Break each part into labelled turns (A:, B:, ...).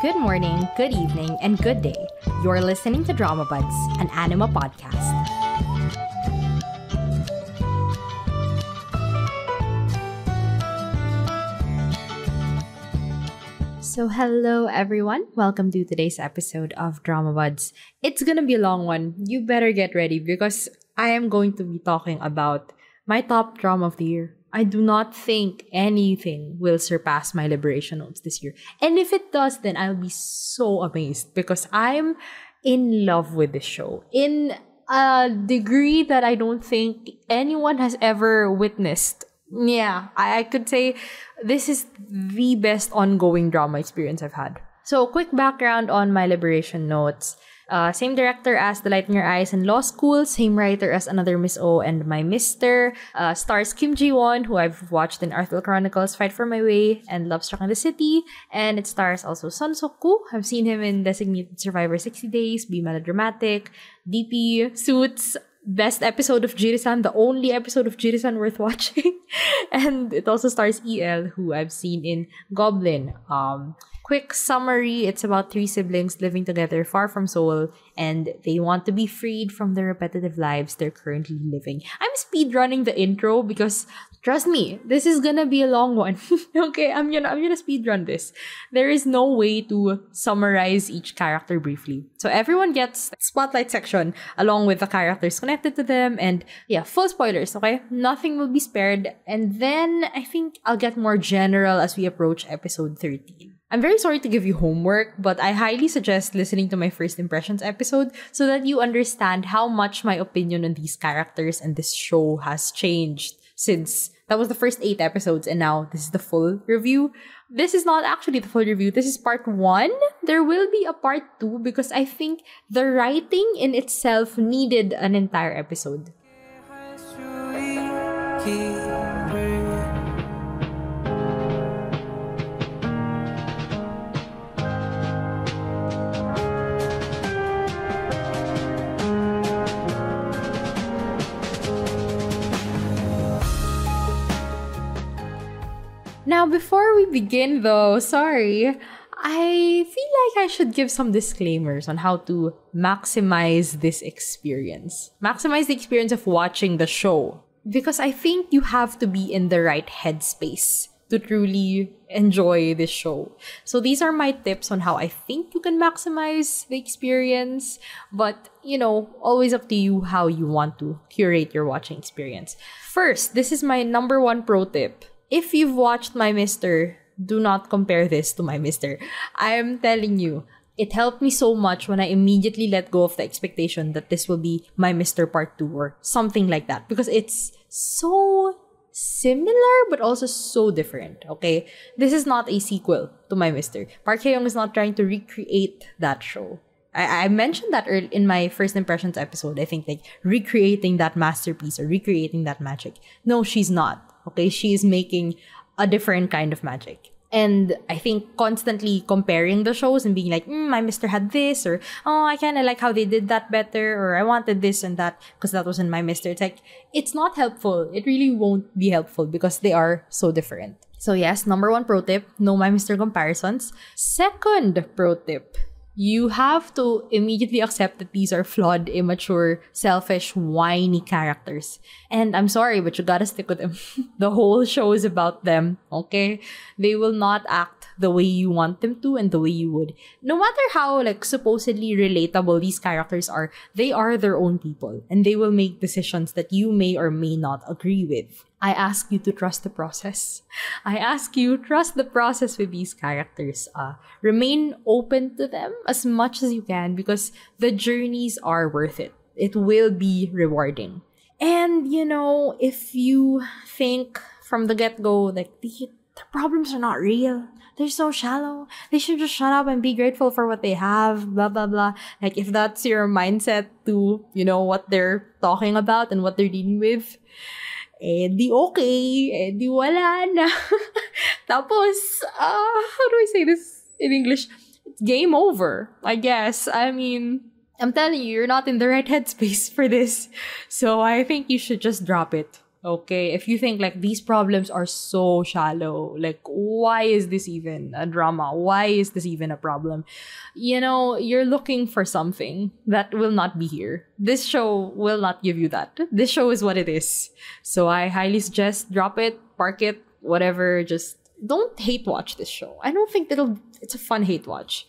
A: Good morning, good evening, and good day. You're listening to Drama Buds, an anime podcast. So hello everyone, welcome to today's episode of Drama Buds. It's gonna be a long one. You better get ready because I am going to be talking about my top drama of the year. I do not think anything will surpass my Liberation Notes this year. And if it does, then I'll be so amazed because I'm in love with this show in a degree that I don't think anyone has ever witnessed. Yeah, I could say this is the best ongoing drama experience I've had. So, quick background on my Liberation Notes. Same director as The Light in Your Eyes and Law School. Same writer as Another Miss O and My Mister. Stars Kim Ji-won, who I've watched in Artful Chronicles, Fight for My Way, and Love Struck in the City. And it stars also Suk Ku. I've seen him in Designated Survivor 60 Days, Be Melodramatic, DP, Suits, best episode of Jirisan, the only episode of Jirisan worth watching. And it also stars EL, who I've seen in Goblin. Quick summary, it's about 3 siblings living together far from Seoul, and they want to be freed from the repetitive lives they're currently living. I'm speedrunning the intro because, trust me, this is gonna be a long one. Okay, I'm gonna speedrun this. There is no way to summarize each character briefly. So everyone gets spotlight section along with the characters connected to them, and yeah, full spoilers, okay? Nothing will be spared, and then I think I'll get more general as we approach episode 13. I'm very sorry to give you homework, but I highly suggest listening to my first impressions episode so that you understand how much my opinion on these characters and this show has changed since that was the first 8 episodes and now this is the full review. This is not actually the full review. This is part 1. There will be a part 2 because I think the writing in itself needed an entire episode. Now, before we begin though, I feel like I should give some disclaimers on how to maximize this experience. Maximize the experience of watching the show. Because I think you have to be in the right headspace to truly enjoy this show. So these are my tips on how I think you can maximize the experience. But, always up to you how you want to curate your watching experience. First, this is my number 1 pro tip. If you've watched My Mister, do not compare this to My Mister. I am telling you, it helped me so much when I immediately let go of the expectation that this will be My Mister Part 2 or something like that. Because it's so similar but also so different, okay? This is not a sequel to My Mister. Park Hae-young is not trying to recreate that show. I mentioned that in my first impressions episode. I think like recreating that masterpiece or recreating that magic. No, she's not. Okay, she is making a different kind of magic. And I think constantly comparing the shows and being like, My Mister had this, or, oh, I kind of like how they did that better, or I wanted this and that because that was in My Mister. It's like, it's not helpful. It really won't be helpful because they are so different. So yes, number 1 pro tip, no My Mister comparisons. Second pro tip, you have to immediately accept that these are flawed, immature, selfish, whiny characters. And I'm sorry, but you gotta stick with them. The whole show is about them, okay? They will not act the way you want them to and the way you would. No matter how, supposedly relatable these characters are, they are their own people. And they will make decisions that you may or may not agree with. I ask you to trust the process. I ask you, trust the process with these characters. Remain open to them as much as you can because the journeys are worth it. It will be rewarding. And, if you think from the get-go, the problems are not real. They're so shallow. They should just shut up and be grateful for what they have, blah, blah, blah. If that's your mindset to, what they're talking about and what they're dealing with, di okay, di wala na. Tapos, how do I say this in English? It's game over, I guess. I mean, I'm telling you, you're not in the right headspace for this. So I think you should just drop it. Okay, if you think like these problems are so shallow, like why is this even a drama? Why is this even a problem? You know, you're looking for something that will not be here. This show will not give you that. This show is what it is. So I highly suggest drop it, park it, whatever. Just don't hate watch this show. I don't think it's a fun hate watch.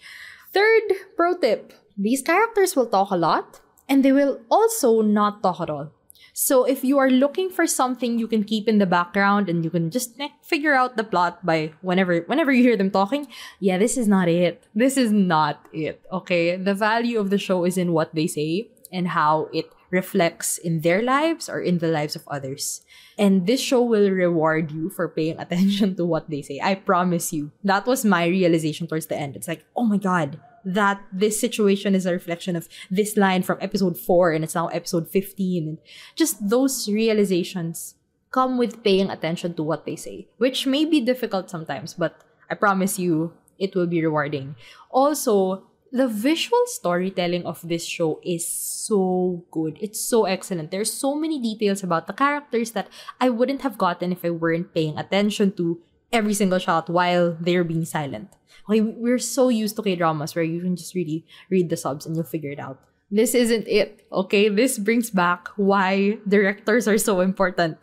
A: Third pro tip. These characters will talk a lot and they will also not talk at all. So if you are looking for something you can keep in the background and you can just figure out the plot by whenever you hear them talking, yeah, this is not it. This is not it, okay? The value of the show is in what they say and how it reflects in their lives or in the lives of others. And this show will reward you for paying attention to what they say. I promise you. That was my realization towards the end. It's like, oh my God, that this situation is a reflection of this line from episode 4 and it's now episode 15. And just those realizations come with paying attention to what they say, which may be difficult sometimes, but I promise you it will be rewarding. Also, the visual storytelling of this show is so good. It's so excellent. There's so many details about the characters that I wouldn't have gotten if I weren't paying attention to every single shot while they're being silent. Okay, we're so used to K-dramas where you can just really read the subs and you'll figure it out. This isn't it, okay? This brings back why directors are so important.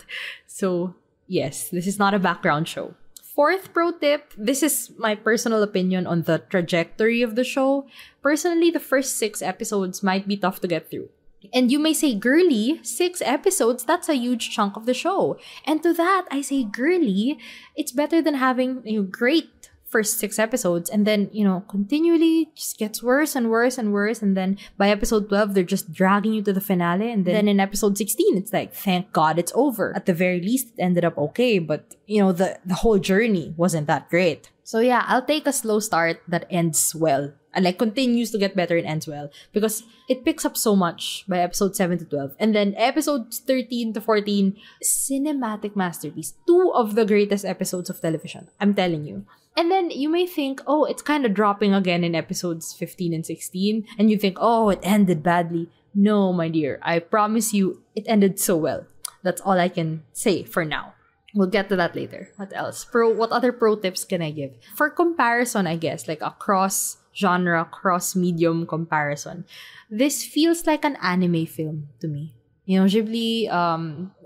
A: So, yes, this is not a background show. Fourth pro tip, this is my personal opinion on the trajectory of the show. Personally, the first 6 episodes might be tough to get through. And you may say, girly, 6 episodes, that's a huge chunk of the show. And to that, I say, girly, it's better than having great first 6 episodes and then, continually just gets worse and worse and worse. And then by episode 12, they're just dragging you to the finale. And then in episode 16, it's like, thank God it's over. At the very least, it ended up okay. But, the whole journey wasn't that great. So yeah, I'll take a slow start that ends well. And continues to get better and ends well. Because it picks up so much by episode 7 to 12. And then episodes 13 to 14, cinematic masterpiece. 2 of the greatest episodes of television. I'm telling you. And then you may think, oh, it's kind of dropping again in episodes 15 and 16. And you think, oh, it ended badly. No, my dear. I promise you, it ended so well. That's all I can say for now. We'll get to that later. What else? What other pro tips can I give? For comparison, I guess, like a cross-genre, cross-medium comparison. This feels like an anime film to me. Ghibli,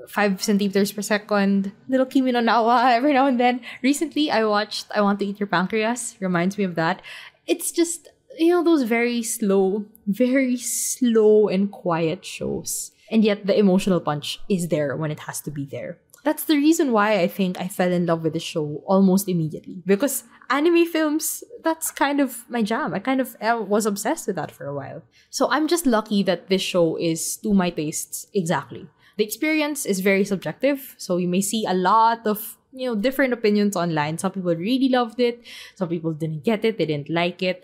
A: 5 centimeters per second, little Kimi no Nawa every now and then. Recently, I watched I Want to Eat Your Pancreas. Reminds me of that. It's just, those very slow and quiet shows. And yet the emotional punch is there when it has to be there. That's the reason why I think I fell in love with the show almost immediately. Because anime films, that's kind of my jam. I was obsessed with that for a while. So I'm just lucky that this show is to my tastes exactly. The experience is very subjective. So you may see a lot of, different opinions online. Some people really loved it. Some people didn't get it. They didn't like it.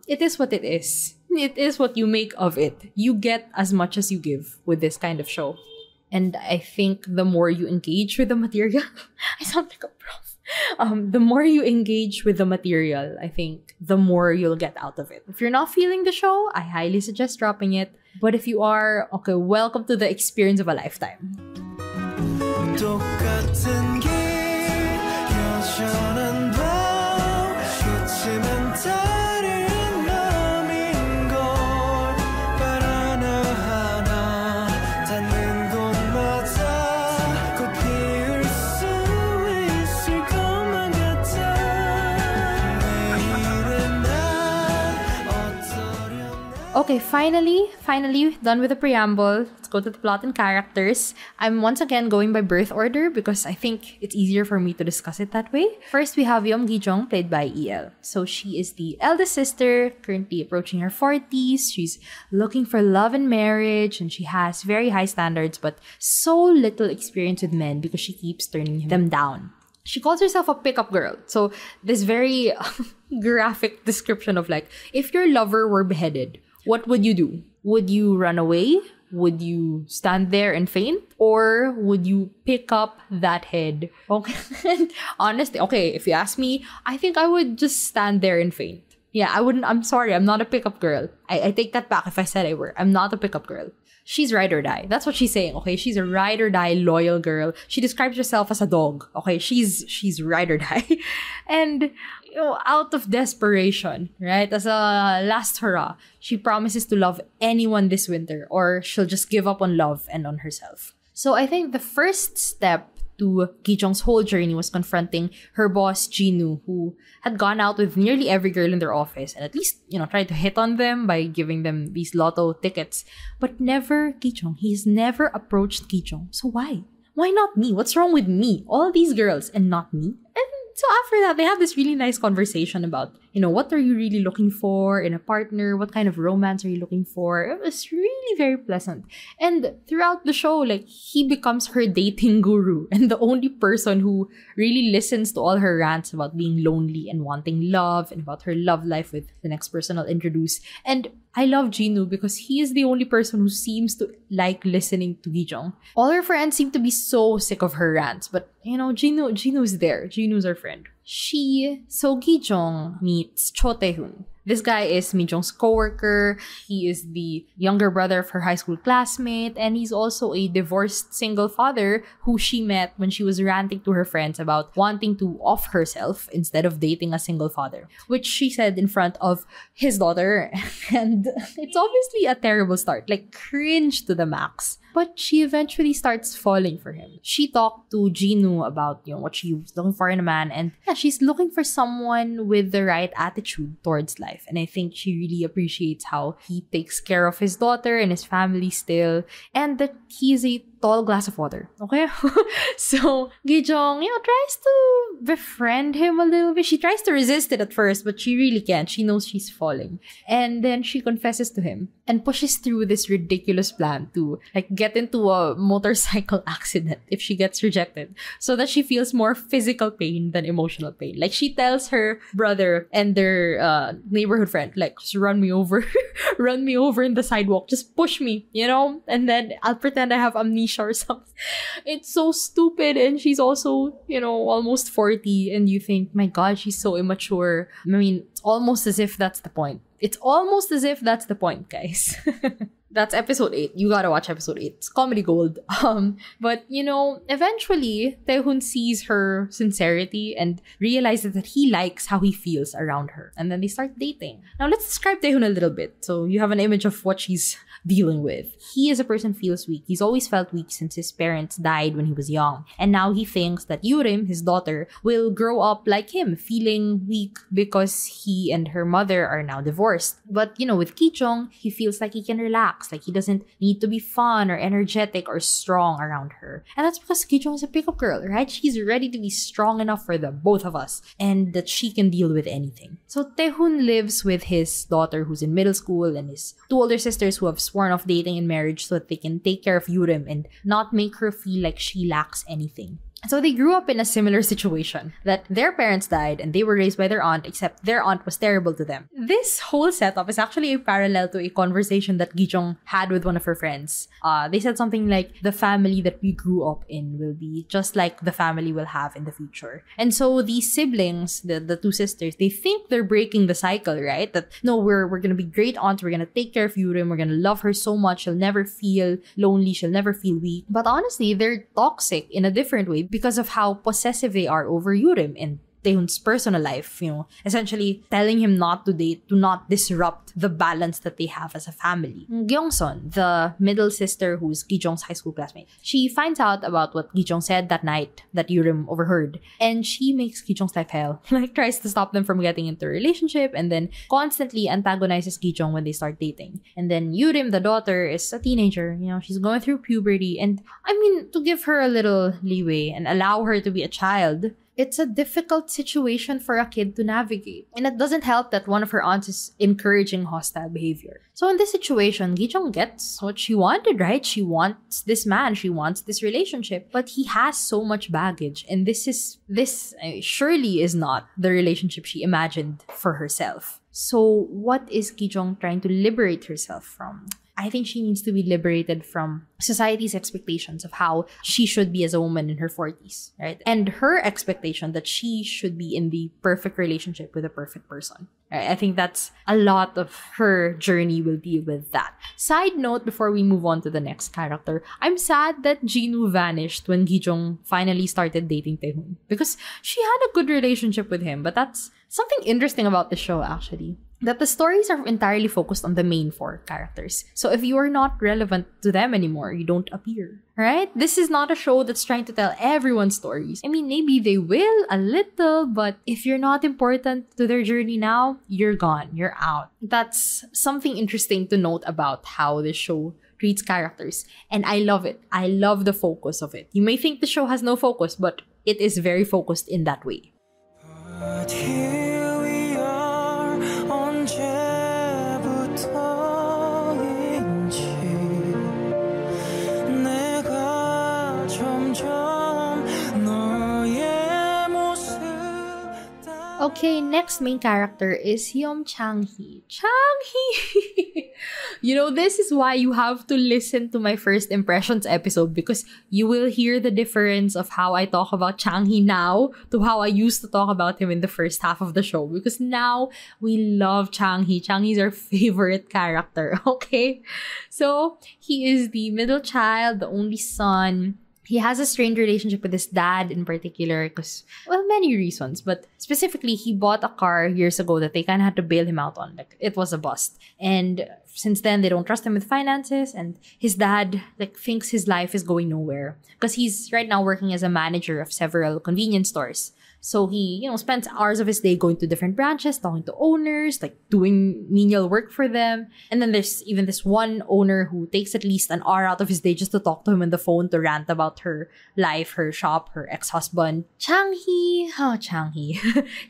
A: It is what it is. It is what you make of it. You get as much as you give with this kind of show. And I think the more you engage with the material, I sound like a prof. The more you engage with the material, I think the more you'll get out of it. If you're not feeling the show, I highly suggest dropping it. But if you are, okay, welcome to the experience of a lifetime. Okay, finally, done with the preamble. Let's go to the plot and characters. I'm once again going by birth order because I think it's easier for me to discuss it that way. First, we have Yeom Gi Jeong, played by EL. So she is the eldest sister, currently approaching her 40s. She's looking for love and marriage, and she has very high standards, but so little experience with men because she keeps turning them down. She calls herself a pickup girl. So this very graphic description of like, if your lover were beheaded, what would you do? Would you run away? Would you stand there and faint? Or would you pick up that head? Okay. Honestly, okay, if you ask me, I think I would just stand there and faint. Yeah, I wouldn't. I'm sorry, I'm not a pickup girl. I take that back if I said I were. I'm not a pickup girl. she's ride or die. That's what she's saying, okay? She's a ride or die loyal girl. She describes herself as a dog, okay? She's ride or die. And out of desperation, right? As a last hurrah, she promises to love anyone this winter, or she'll just give up on love and on herself. So I think the first step to Gi Jeong's whole journey was confronting her boss, Jinwoo, who had gone out with nearly every girl in their office and at least, tried to hit on them by giving them these lotto tickets. But never Gi Jeong. He's never approached Gi Jeong. So why? Why not me? What's wrong with me? All these girls and not me? And so after that, they have this really nice conversation about, what are you really looking for in a partner? What kind of romance are you looking for? It was really very pleasant. And throughout the show, he becomes her dating guru and the only person who really listens to all her rants about being lonely and wanting love and about her love life with the next person I'll introduce. And I love Jinwoo because he is the only person who seems to like listening to Gi Jeong. All her friends seem to be so sick of her rants, but Jinwoo's there. Jinwoo's our friend. Gi Jeong meets Cho Tae-hoon. This guy is Mi Jeong's coworker. He is the younger brother of her high school classmate, and he's also a divorced single father who she met when she was ranting to her friends about wanting to off herself instead of dating a single father, which she said in front of his daughter. And it's obviously a terrible start, cringe to the max. But she eventually starts falling for him. She talked to Jinwoo about what she was looking for in a man, and she's looking for someone with the right attitude towards life. And I think she really appreciates how he takes care of his daughter and his family still, and that he is a tall glass of water. Okay? So Gi Jeong, tries to befriend him a little bit. She tries to resist it at first, but she really can't. She knows she's falling. And then she confesses to him and pushes through this ridiculous plan to get into a motorcycle accident if she gets rejected, so that she feels more physical pain than emotional pain. She tells her brother and their neighborhood friend, just run me over, run me over in the sidewalk, just push me, and then I'll pretend I have amnesia or something. It's so stupid, and she's also, almost 40, and you think, my God, she's so immature. I mean, it's almost as if that's the point. It's almost as if that's the point, guys. That's episode 8. You gotta watch episode 8. It's comedy gold. But, eventually, Tae-hoon sees her sincerity and realizes that he likes how he feels around her. And then they start dating. Now, let's describe Tae-hoon a little bit so you have an image of what she's dealing with. He as a person feels weak. He's always felt weak since his parents died when he was young. And now he thinks that Yurim, his daughter, will grow up like him, feeling weak because he and her mother are now divorced. But, with Gi Jeong, he feels like he can relax. He doesn't need to be fun or energetic or strong around her. And that's because Gi Jeong is a pickup girl, right? She's ready to be strong enough for the both of us and that she can deal with anything. So Tae-hoon lives with his daughter who's in middle school and his 2 older sisters who have sworn off dating and marriage so that they can take care of Yurim and not make her feel like she lacks anything. So they grew up in a similar situation, that their parents died and they were raised by their aunt, except their aunt was terrible to them. This whole setup is actually a parallel to a conversation that Gi Jeong had with one of her friends. They said something like, the family that we grew up in will be just like the family we'll have in the future. And so these siblings, the 2 sisters, they think they're breaking the cycle, right? That, no, we're gonna be great aunts, we're gonna take care of Yurim, we're gonna love her so much, she'll never feel lonely, she'll never feel weak. But honestly, they're toxic in a different way, because of how possessive they are over Yurim and Taehoon's personal life, essentially telling him not to date, to not disrupt the balance that they have as a family. Gyeongsun, the middle sister who's Gi Jeong's high school classmate, she finds out about what Gi Jeong said that night that Yurim overheard, and she makes Gi Jeong's life hell. Tries to stop them from getting into a relationship, and then constantly antagonizes Gi Jeong when they start dating. And then Yurim, the daughter, is a teenager, she's going through puberty, and to give her a little leeway and allow her to be a child, it's a difficult situation for a kid to navigate. And it doesn't help that one of her aunts is encouraging hostile behavior. So in this situation, Gi Jeong gets what she wanted, right? She wants this man, she wants this relationship, but he has so much baggage. And this surely is not the relationship she imagined for herself. So what is Gi Jeong trying to liberate herself from? I think she needs to be liberated from society's expectations of how she should be as a woman in her 40s, right? And her expectation that she should be in the perfect relationship with a perfect person. Right? I think that's a lot of her journey will deal with that. Side note, before we move on to the next character, I'm sad that Jinwoo vanished when Gi Jeong finally started dating Taehoon, because she had a good relationship with him. But that's something interesting about the show, actually, that the stories are entirely focused on the main 4 characters. So if you are not relevant to them anymore, you don't appear, right? This is not a show that's trying to tell everyone's stories. I mean, maybe they will a little, but if you're not important to their journey now, you're gone, you're out. That's something interesting to note about how this show treats characters. And I love it. I love the focus of it. You may think the show has no focus, but it is very focused in that way.
B: But here we are, 언제부터인지 내가 점점 너의 모습.
A: Okay, next main character is Yeom Chang Hee. Chang Hee! You know, this is why you have to listen to my first impressions episode, because you will hear the difference of how I talk about Chang Hee now to how I used to talk about him in the first half of the show. Because now we love Chang Hee. Chang Hee's our favorite character, okay? So, he is the middle child, the only son. He has a strained relationship with his dad in particular because, well, many reasons. But specifically, he bought a car years ago that they kind of had to bail him out on. Like, it was a bust. And since then, they don't trust him with finances. And his dad, like, thinks his life is going nowhere because he's right now working as a manager of several convenience stores. So he, spends hours of his day going to different branches, talking to owners, like doing menial work for them. And then there's even this one owner who takes at least an hour out of his day just to talk to him on the phone, to rant about her life, her shop, her ex-husband. Chang Hee.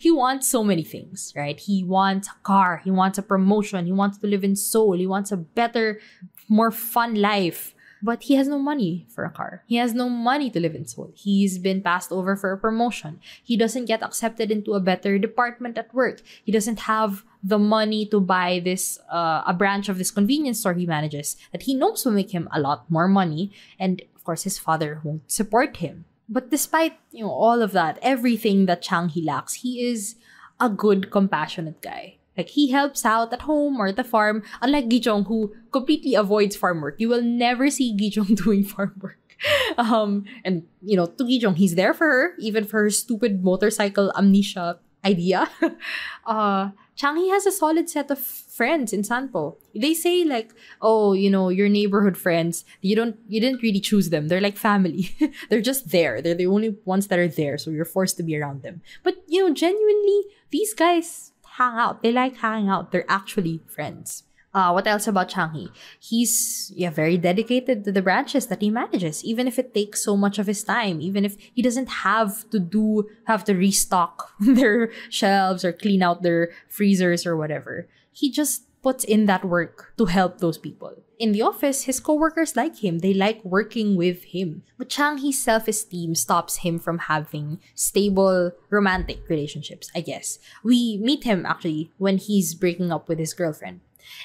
A: He wants so many things, right? He wants a car. He wants a promotion. He wants to live in Seoul. He wants a better, more fun life. But he has no money for a car. He has no money to live in Seoul. He's been passed over for a promotion. He doesn't get accepted into a better department at work. He doesn't have the money to buy this, a branch of this convenience store he manages that he knows will make him a lot more money. And of course, his father won't support him. But despite, all of that, everything that Chang Hee lacks, he is a good, compassionate guy. Like, he helps out at home or at the farm, unlike Gi Jeong, who completely avoids farm work. You will never see Gi Jeong doing farm work. And, to Gi Jeong, he's there for her, even for her stupid motorcycle amnesia idea. Chang Hee has a solid set of friends in Sanpo. They say, like, oh, your neighborhood friends, you didn't really choose them. They're like family. They're just there. They're the only ones that are there, so you're forced to be around them. But, genuinely, these guys hang out. They like hanging out. They're actually friends. What else about Chang Hee? He's very dedicated to the branches that he manages, even if it takes so much of his time, even if he doesn't have to restock their shelves or clean out their freezers or whatever. He just puts in that work to help those people. In the office, his coworkers like him. They like working with him. But Chang Hee's self-esteem stops him from having stable romantic relationships, I guess. We meet him, actually, when he's breaking up with his girlfriend.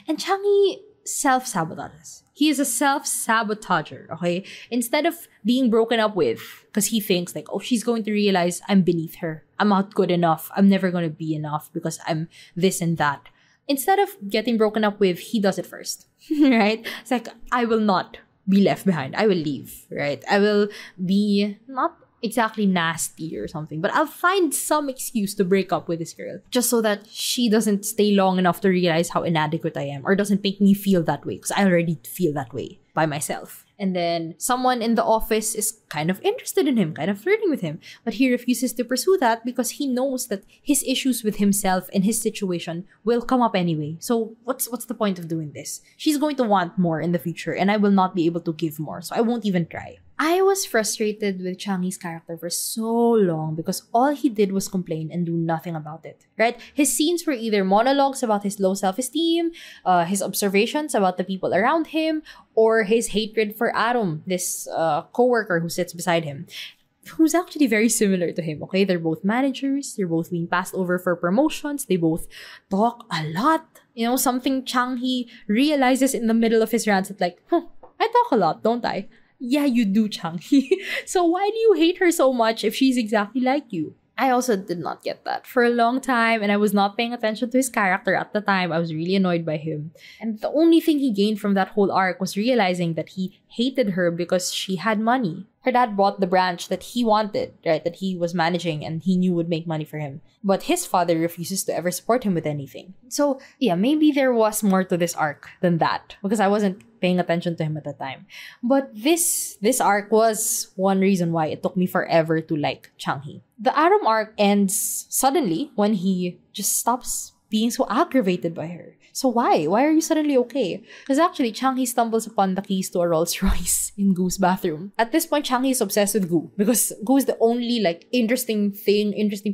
A: And Chang Hee self-sabotages. He is a self-sabotager, okay? Instead of being broken up with, because he thinks like, oh, she's going to realize I'm beneath her. I'm not good enough. I'm never going to be enough because I'm this and that. Instead of getting broken up with, he does it first, right? It's like, I will not be left behind. I will leave, right? I will be not exactly nasty or something, but I'll find some excuse to break up with this girl just so that she doesn't stay long enough to realize how inadequate I am or doesn't make me feel that way, because I already feel that way by myself. And then someone in the office is kind of interested in him, kind of flirting with him, but he refuses to pursue that because he knows that his issues with himself and his situation will come up anyway. So what's the point of doing this? She's going to want more in the future and I will not be able to give more, so I won't even try. I was frustrated with Chang Hee's character for so long because all he did was complain and do nothing about it, right? His scenes were either monologues about his low self-esteem, his observations about the people around him, or his hatred for Arum, this coworker who sits beside him, who's actually very similar to him, okay? They're both managers, they're both being passed over for promotions, they both talk a lot, You know, something Chang Hee realizes in the middle of his rants that like, I talk a lot, don't I? Yeah, you do, Chang Hee. So why do you hate her so much if she's exactly like you? I also did not get that for a long time, and I was not paying attention to his character at the time. I was really annoyed by him. And the only thing he gained from that whole arc was realizing that he hated her because she had money. Her dad bought the branch that he wanted, right, that he was managing and he knew would make money for him. But his father refuses to ever support him with anything. So, yeah, maybe there was more to this arc than that because I wasn't paying attention to him at the time. But this arc was one reason why it took me forever to like Chang Hee. The Aram arc ends suddenly when he just stops being so aggravated by her. So why? Why are you suddenly okay? Because actually, Chang Hee stumbles upon the keys to a Rolls Royce in Goo's bathroom. At this point, Chang Hee is obsessed with Gu because Gu is the only like interesting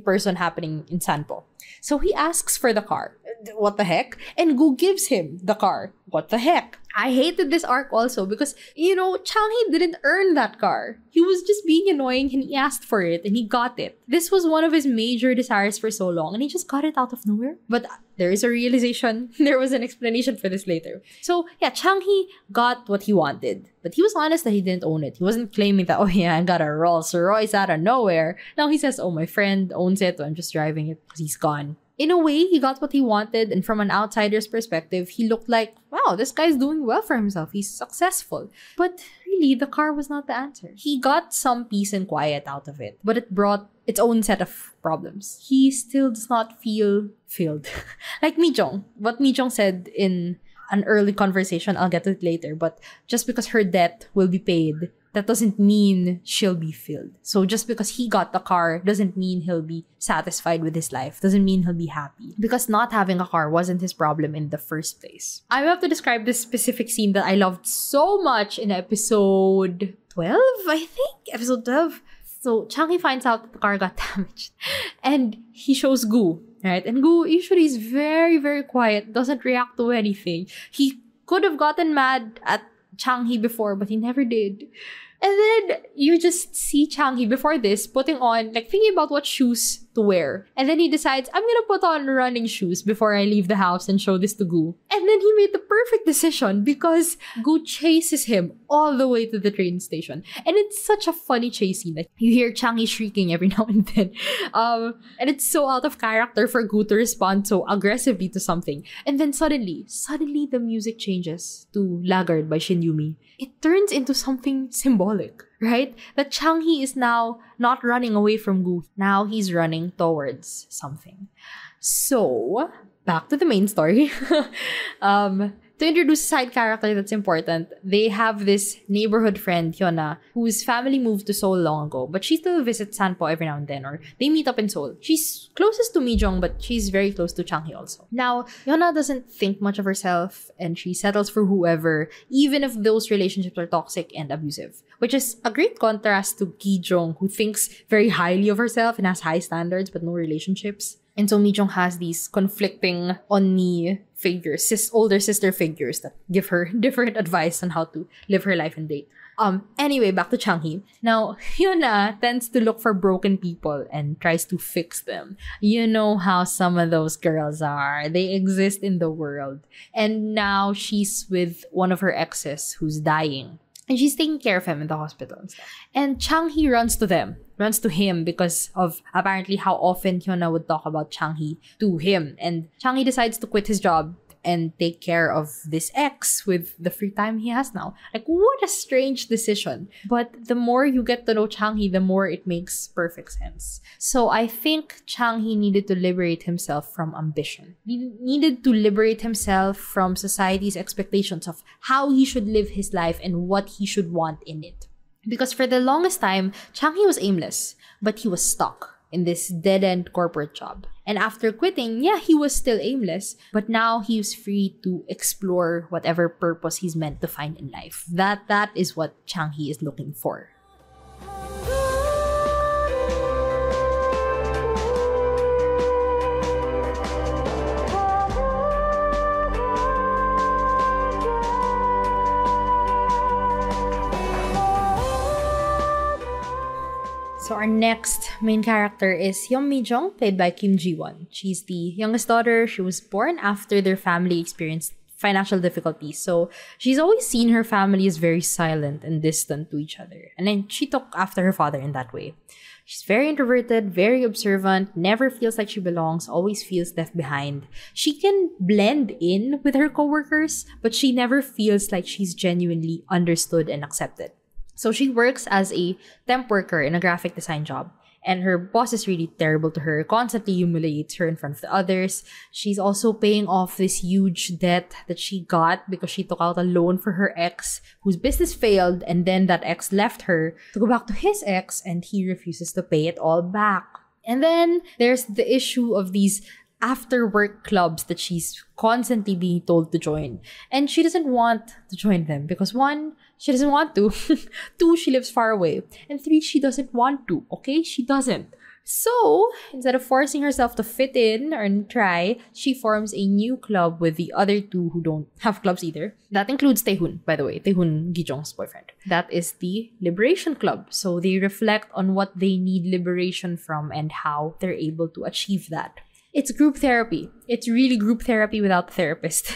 A: person happening in Sanpo. So he asks for the car. What the heck? And Gu gives him the car. What the heck? I hated this arc also because, you know, Chang Hee didn't earn that car. He was just being annoying and he asked for it and he got it. This was one of his major desires for so long and he just got it out of nowhere. But there is a realization. There was an explanation for this later. So yeah, Chang Hee got what he wanted. But he was honest that he didn't own it. He wasn't claiming that, oh yeah, I got a Rolls Royce out of nowhere. Now he says, oh, my friend owns it. So I'm just driving it because he's gone. In a way, he got what he wanted, and from an outsider's perspective, he looked like, wow, this guy's doing well for himself. He's successful. But really, the car was not the answer. He got some peace and quiet out of it, but it brought its own set of problems. He still does not feel filled. Like Mi Jeong. What Mi Jeong said in an early conversation, I'll get to it later, but just because her debt will be paid, that doesn't mean she'll be filled. So just because he got the car doesn't mean he'll be satisfied with his life. Doesn't mean he'll be happy. Because not having a car wasn't his problem in the first place. I have to describe this specific scene that I loved so much in episode 12, I think? Episode 12. So Chang Hee finds out that the car got damaged. And he shows Gu, right? And Gu usually is very, very quiet. Doesn't react to anything. He could have gotten mad at Chang Hee before, but he never did. And then you just see Chang Hee before this putting on, like thinking about what shoes to wear. And then he decides, I'm gonna put on running shoes before I leave the house and show this to Gu. And then he made the perfect decision because Gu chases him all the way to the train station. And it's such a funny chase scene. Like, you hear Chang Hee shrieking every now and then. And it's so out of character for Gu to respond so aggressively to something. And then suddenly the music changes to Laggard by Shin Yumi. It turns into something symbolic, right? That Chang Hee is now not running away from Gu. Now he's running towards something. So, back to the main story. To introduce a side character that's important, they have this neighborhood friend, Hyuna, whose family moved to Seoul long ago, but she still visits Sanpo every now and then, or they meet up in Seoul. She's closest to Mi Jeong, but she's very close to Chang Hee also. Now, Hyuna doesn't think much of herself, and she settles for whoever, even if those relationships are toxic and abusive. Which is a great contrast to Gi Jeong, who thinks very highly of herself and has high standards, but no relationships. And so Mi Jeong has these conflicting Onni figures, older sister figures that give her different advice on how to live her life and date. Anyway, back to Chang Hee. Now, Hyuna tends to look for broken people and tries to fix them. You know how some of those girls are. They exist in the world. And now she's with one of her exes who's dying. And she's taking care of him in the hospital and stuff. And Chang Hee runs to him because of apparently how often Hyuna would talk about Chang Hee to him. And Chang Hee decides to quit his job and take care of this ex with the free time he has now. Like, what a strange decision. But the more you get to know Chang Hee, the more it makes perfect sense. So I think Chang Hee needed to liberate himself from ambition. He needed to liberate himself from society's expectations of how he should live his life and what he should want in it. Because for the longest time, Chang Hee was aimless, but he was stuck in this dead-end corporate job. And after quitting, yeah, he was still aimless, but now he's free to explore whatever purpose he's meant to find in life. That is what Chang Hee is looking for. So our next main character is Yeom Mi Jeong, played by Kim Ji-won. She's the youngest daughter. She was born after their family experienced financial difficulties. So she's always seen her family as very silent and distant to each other. And then she took after her father in that way. She's very introverted, very observant, never feels like she belongs, always feels left behind. She can blend in with her coworkers, but she never feels like she's genuinely understood and accepted. So she works as a temp worker in a graphic design job. And her boss is really terrible to her, constantly humiliates her in front of the others. She's also paying off this huge debt that she got because she took out a loan for her ex, whose business failed, and then that ex left her to go back to his ex, and he refuses to pay it all back. And then there's the issue of these after-work clubs that she's constantly being told to join. And she doesn't want to join them because 1, she doesn't want to. 2, she lives far away. And 3, she doesn't want to. Okay? She doesn't. So, instead of forcing herself to fit in or try, she forms a new club with the other 2 who don't have clubs either. That includes Taehoon, by the way. Taehoon, Gi Jeong's boyfriend. That is the Liberation Club. So, they reflect on what they need liberation from and how they're able to achieve that. It's group therapy. It's really group therapy without the therapist.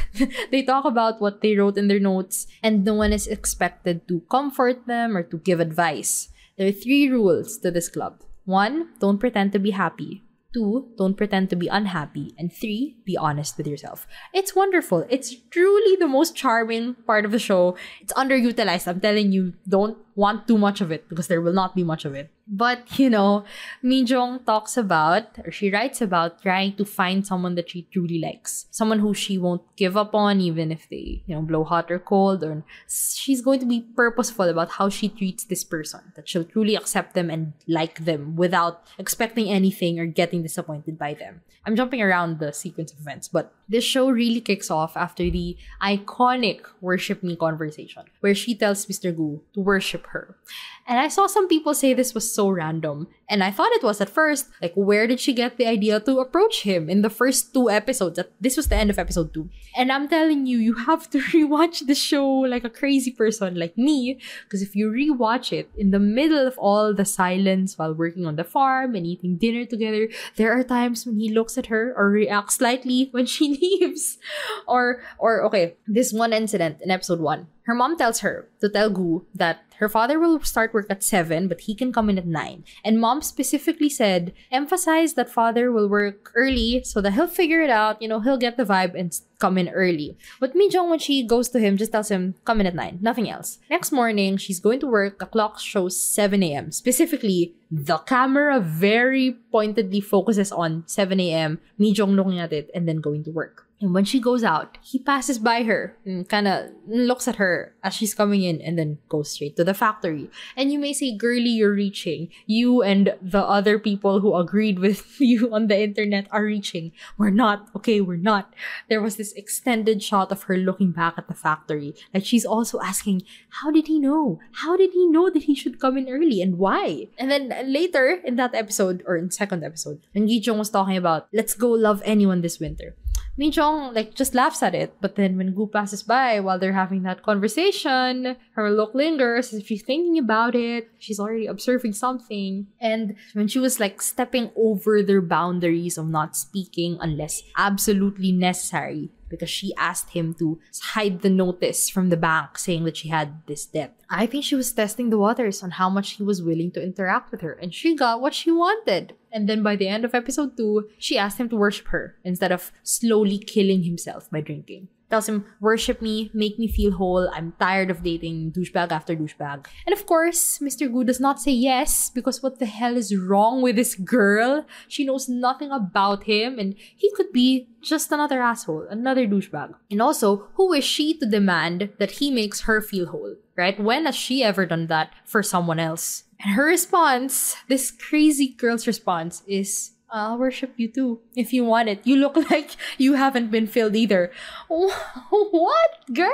A: They talk about what they wrote in their notes, and no one is expected to comfort them or to give advice. There are 3 rules to this club. 1, don't pretend to be happy. 2, don't pretend to be unhappy. And 3, be honest with yourself. It's wonderful. It's truly the most charming part of the show. It's underutilized. I'm telling you, don't want too much of it because there will not be much of it. But, you know, Mi Jeong talks about, or she writes about, trying to find someone that she truly likes. Someone who she won't give up on even if they, blow hot or cold. Or she's going to be purposeful about how she treats this person. That she'll truly accept them and like them without expecting anything or getting disappointed by them. I'm jumping around the sequence of events, but this show really kicks off after the iconic Worship Me conversation, where she tells Mr. Gu to worship her. And I saw some people say this was so random. And I thought it was at first. Like, where did she get the idea to approach him in the first 2 episodes? This was the end of episode 2. And I'm telling you, you have to rewatch the show like a crazy person like me. Because if you rewatch it in the middle of all the silence while working on the farm and eating dinner together, there are times when he looks at her or reacts slightly when she leaves. Or okay, this one incident in episode 1. Her mom tells her to tell Gu that her father will start work at 7, but he can come in at 9. And mom specifically said, emphasize that father will work early so that he'll figure it out, he'll get the vibe and come in early. But Mi Jeong, when she goes to him, just tells him, come in at 9, nothing else. Next morning, she's going to work. The clock shows 7 a.m. Specifically, the camera very pointedly focuses on 7 a.m., Mi Jeong looking at it and then going to work. And when she goes out, he passes by her and kind of looks at her as she's coming in and then goes straight to the factory. And you may say, girly, you're reaching. You and the other people who agreed with you on the internet are reaching. We're not. Okay, we're not. There was this extended shot of her looking back at the factory. Like she's also asking, how did he know? How did he know that he should come in early and why? And then later in that episode, or in second episode, when Gi Jeong was talking about, let's go love anyone this winter. Mi Jeong just laughs at it, but then when Gu passes by while they're having that conversation, her look lingers as if she's thinking about it. She's already observing something. And when she was stepping over their boundaries of not speaking unless absolutely necessary, because she asked him to hide the notice from the bank saying that she had this debt. I think she was testing the waters on how much he was willing to interact with her, and she got what she wanted. And then by the end of episode 2, she asked him to worship her instead of slowly killing himself by drinking. Tells him, worship me, make me feel whole. I'm tired of dating douchebag after douchebag. And of course, Mr. Gu does not say yes because what the hell is wrong with this girl? She knows nothing about him and he could be just another asshole, another douchebag. And also, who is she to demand that he makes her feel whole, right? When has she ever done that for someone else? And her response, this crazy girl's response is, I'll worship you too, if you want it. You look like you haven't been filled either. What, girl?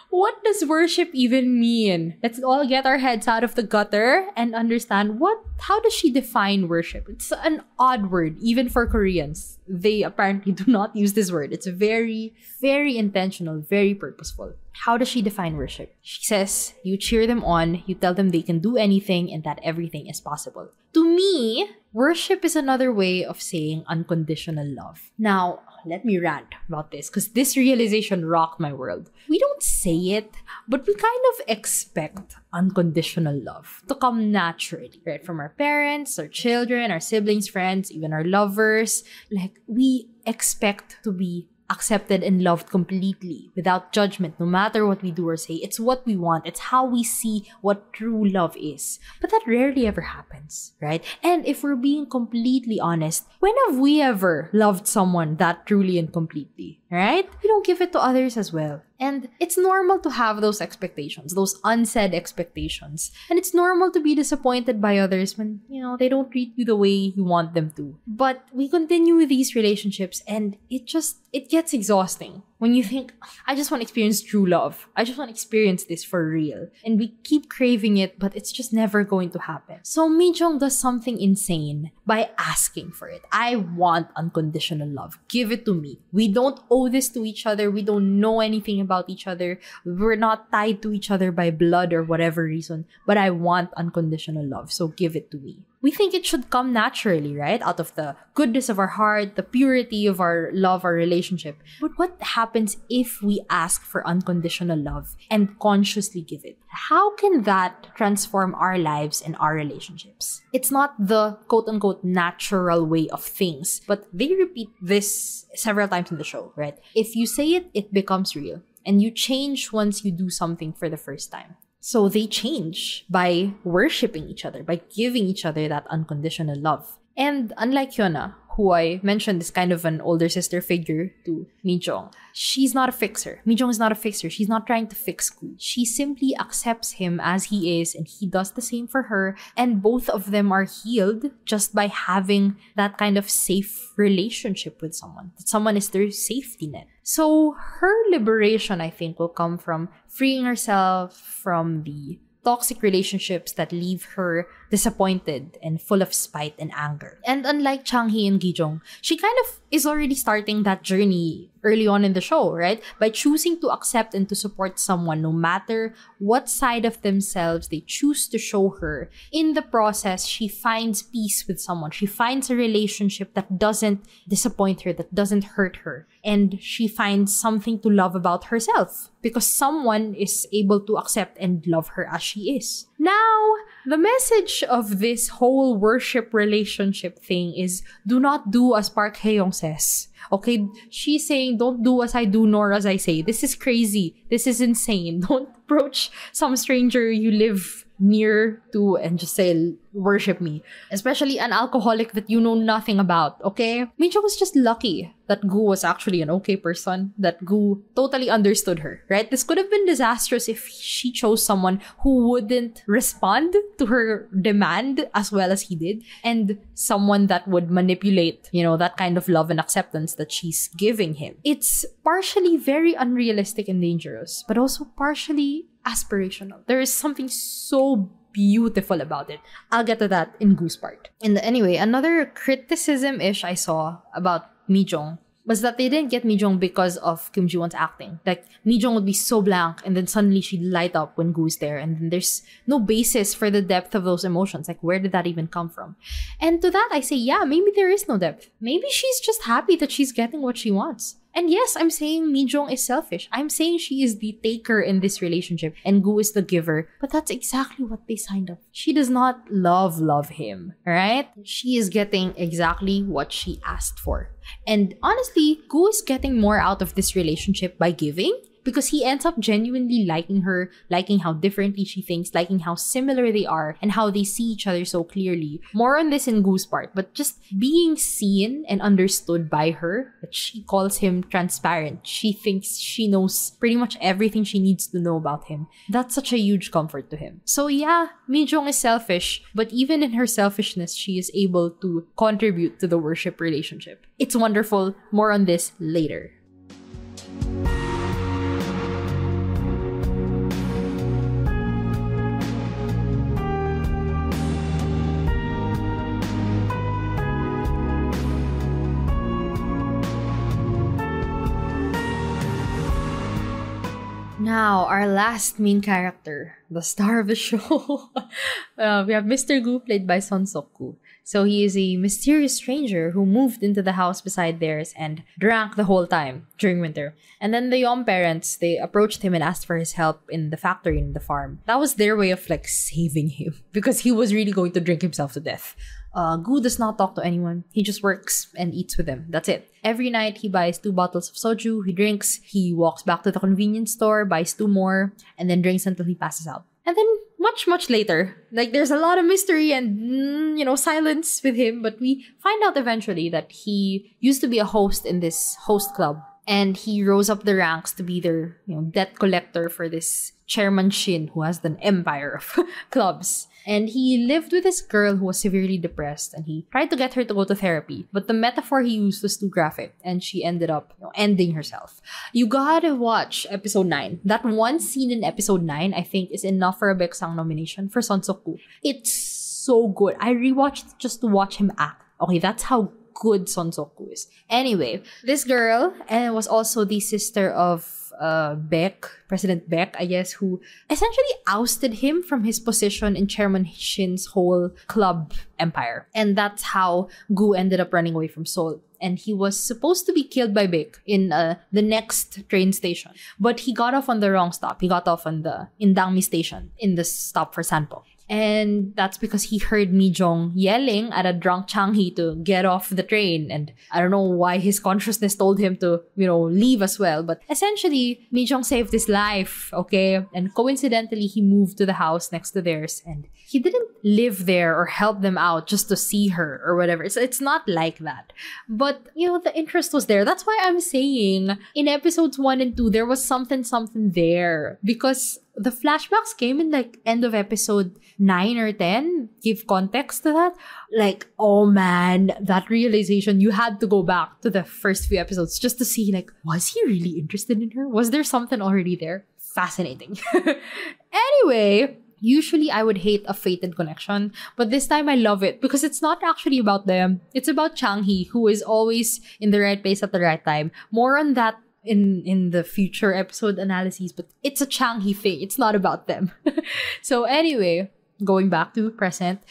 A: What does worship even mean? Let's all get our heads out of the gutter and understand how does she define worship? It's an odd word, even for Koreans. They apparently do not use this word. It's very, very intentional, very purposeful. How does she define worship? She says, you cheer them on, you tell them they can do anything and that everything is possible. To me, worship is another way of saying unconditional love. Now, let me rant about this because this realization rocked my world. We don't say it, but we kind of expect unconditional love to come naturally, right? From our parents, our children, our siblings, friends, even our lovers. Like, we expect to be accepted and loved completely without judgment, no matter what we do or say. It's what we want. It's how we see what true love is. But that rarely ever happens, right? And if we're being completely honest, when have we ever loved someone that truly and completely, right? We don't give it to others as well. And it's normal to have those expectations, those unsaid expectations. And it's normal to be disappointed by others when, they don't treat you the way you want them to. But we continue with these relationships and it gets exhausting. When you think, I just want to experience true love. I just want to experience this for real. And we keep craving it, but it's just never going to happen. So Mi Jeong does something insane by asking for it. I want unconditional love. Give it to me. We don't owe this to each other. We don't know anything about each other. We're not tied to each other by blood or whatever reason. But I want unconditional love. So give it to me. We think it should come naturally, right? Out of the goodness of our heart, the purity of our love, our relationship. But what happens if we ask for unconditional love and consciously give it? How can that transform our lives and our relationships? It's not the quote-unquote natural way of things, but they repeat this several times in the show, right? If you say it, it becomes real. And you change once you do something for the first time. So they change by worshipping each other, by giving each other that unconditional love. And unlike Hyuna, who I mentioned is kind of an older sister figure to Mi Jeong, she's not a fixer. Mi Jeong is not a fixer. She's not trying to fix Ku. She simply accepts him as he is and he does the same for her. And both of them are healed just by having that kind of safe relationship with someone. That someone is their safety net. So her liberation, I think, will come from freeing herself from the toxic relationships that leave her disappointed and full of spite and anger. And unlike Chang Hee and Gi Jeong, she kind of is already starting that journey early on in the show, right? By choosing to accept and to support someone no matter what side of themselves they choose to show her. In the process, she finds peace with someone. She finds a relationship that doesn't disappoint her, that doesn't hurt her. And she finds something to love about herself because someone is able to accept and love her as she is. Now, the message of this whole worship relationship thing is do not do as Park Hae-young says. Okay, she's saying don't do as I do nor as I say. This is crazy. This is insane. Don't approach some stranger you live near to and just say, worship me. Especially an alcoholic that you know nothing about, okay? Mi Jeong was just lucky that Gu was actually an okay person, that Gu totally understood her, right? This could have been disastrous if she chose someone who wouldn't respond to her demand as well as he did, and someone that would manipulate, that kind of love and acceptance that she's giving him. It's partially very unrealistic and dangerous, but also partially aspirational. There is something so beautiful about it. I'll get to that in Gu's part. And anyway, another criticism-ish I saw about Mi Jeong was that they didn't get Mi Jeong because of Kim Ji-won's acting. Like, Mi Jeong would be so blank and then suddenly she'd light up when Gu's there, and then there's no basis for the depth of those emotions. Like, where did that even come from? And to that I say, yeah, maybe there is no depth. Maybe she's just happy that she's getting what she wants. And yes, I'm saying Mi Jeong is selfish. I'm saying she is the taker in this relationship and Gu is the giver. But that's exactly what they signed up. She does not love him, right? She is getting exactly what she asked for. And honestly, Gu is getting more out of this relationship by giving, because he ends up genuinely liking her, liking how differently she thinks, liking how similar they are, and how they see each other so clearly. More on this in Gu's part, but just being seen and understood by her, that she calls him transparent. She thinks she knows pretty much everything she needs to know about him. That's such a huge comfort to him. So yeah, Mi Jeong is selfish, but even in her selfishness, she is able to contribute to the worship relationship. It's wonderful. More on this later. Now, our last main character, the star of the show. We have Mr. Gu, played by Suk Ku. So he is a mysterious stranger who moved into the house beside theirs and drank the whole time during winter. And then the Yeom parents, they approached him and asked for his help in the factory and the farm. That was their way of like saving him because he was really going to drink himself to death. Gu does not talk to anyone. He just works and eats with them. That's it. Every night, he buys 2 bottles of soju, he drinks, he walks back to the convenience store, buys 2 more, and then drinks until he passes out. And then much later, like there's a lot of mystery and, silence with him, but we find out eventually that he used to be a host in this host club. And he rose up the ranks to be their, debt collector for this Chairman Shin, who has an empire of clubs. And he lived with this girl who was severely depressed, and he tried to get her to go to therapy. But the metaphor he used was too graphic, and she ended up ending herself. You gotta watch episode 9. That one scene in episode 9, I think, is enough for a Baeksang nomination for Suk Ku. It's so good. I rewatched it just to watch him act. Okay, that's how good Suk Ku is. Anyway, this girl was also the sister of President Baek, I guess, who essentially ousted him from his position in Chairman Shin's whole club empire. And that's how Gu ended up running away from Seoul. And he was supposed to be killed by Baek in the next train station. But he got off on the wrong stop. He got off on the Indangmi station in the stop for Sanpo. And that's because he heard Mi Jeong yelling at a drunk Chang Hee to get off the train. And I don't know why his consciousness told him to, leave as well. But essentially, Mi Jeong saved his life, okay? And coincidentally, he moved to the house next to theirs. And he didn't live there or help them out just to see her or whatever. It's not like that. But, the interest was there. That's why I'm saying in episodes 1 and 2, there was something there. Because the flashbacks came in like end of episode 9 or 10. Give context to that. Like, oh man, that realization, you had to go back to the first few episodes just to see like, was he really interested in her? Was there something already there? Fascinating. Anyway, usually I would hate a fated connection, but this time I love it because it's not actually about them. It's about Chang Hee, who is always in the right place at the right time. More on that in the future episode analyses, but it's a Chang Hee thing. It's not about them. So anyway, going back to present,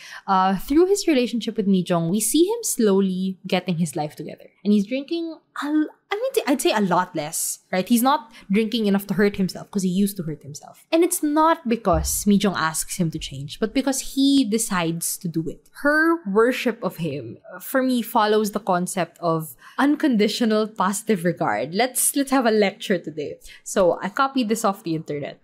A: through his relationship with Mi Jeong, we see him slowly getting his life together. And he's drinking, I'd say a lot less, right? He's not drinking enough to hurt himself because he used to hurt himself. And it's not because Mi Jeong asks him to change, but because he decides to do it. Her worship of him, for me, follows the concept of unconditional positive regard. Let's have a lecture today. So I copied this off the internet.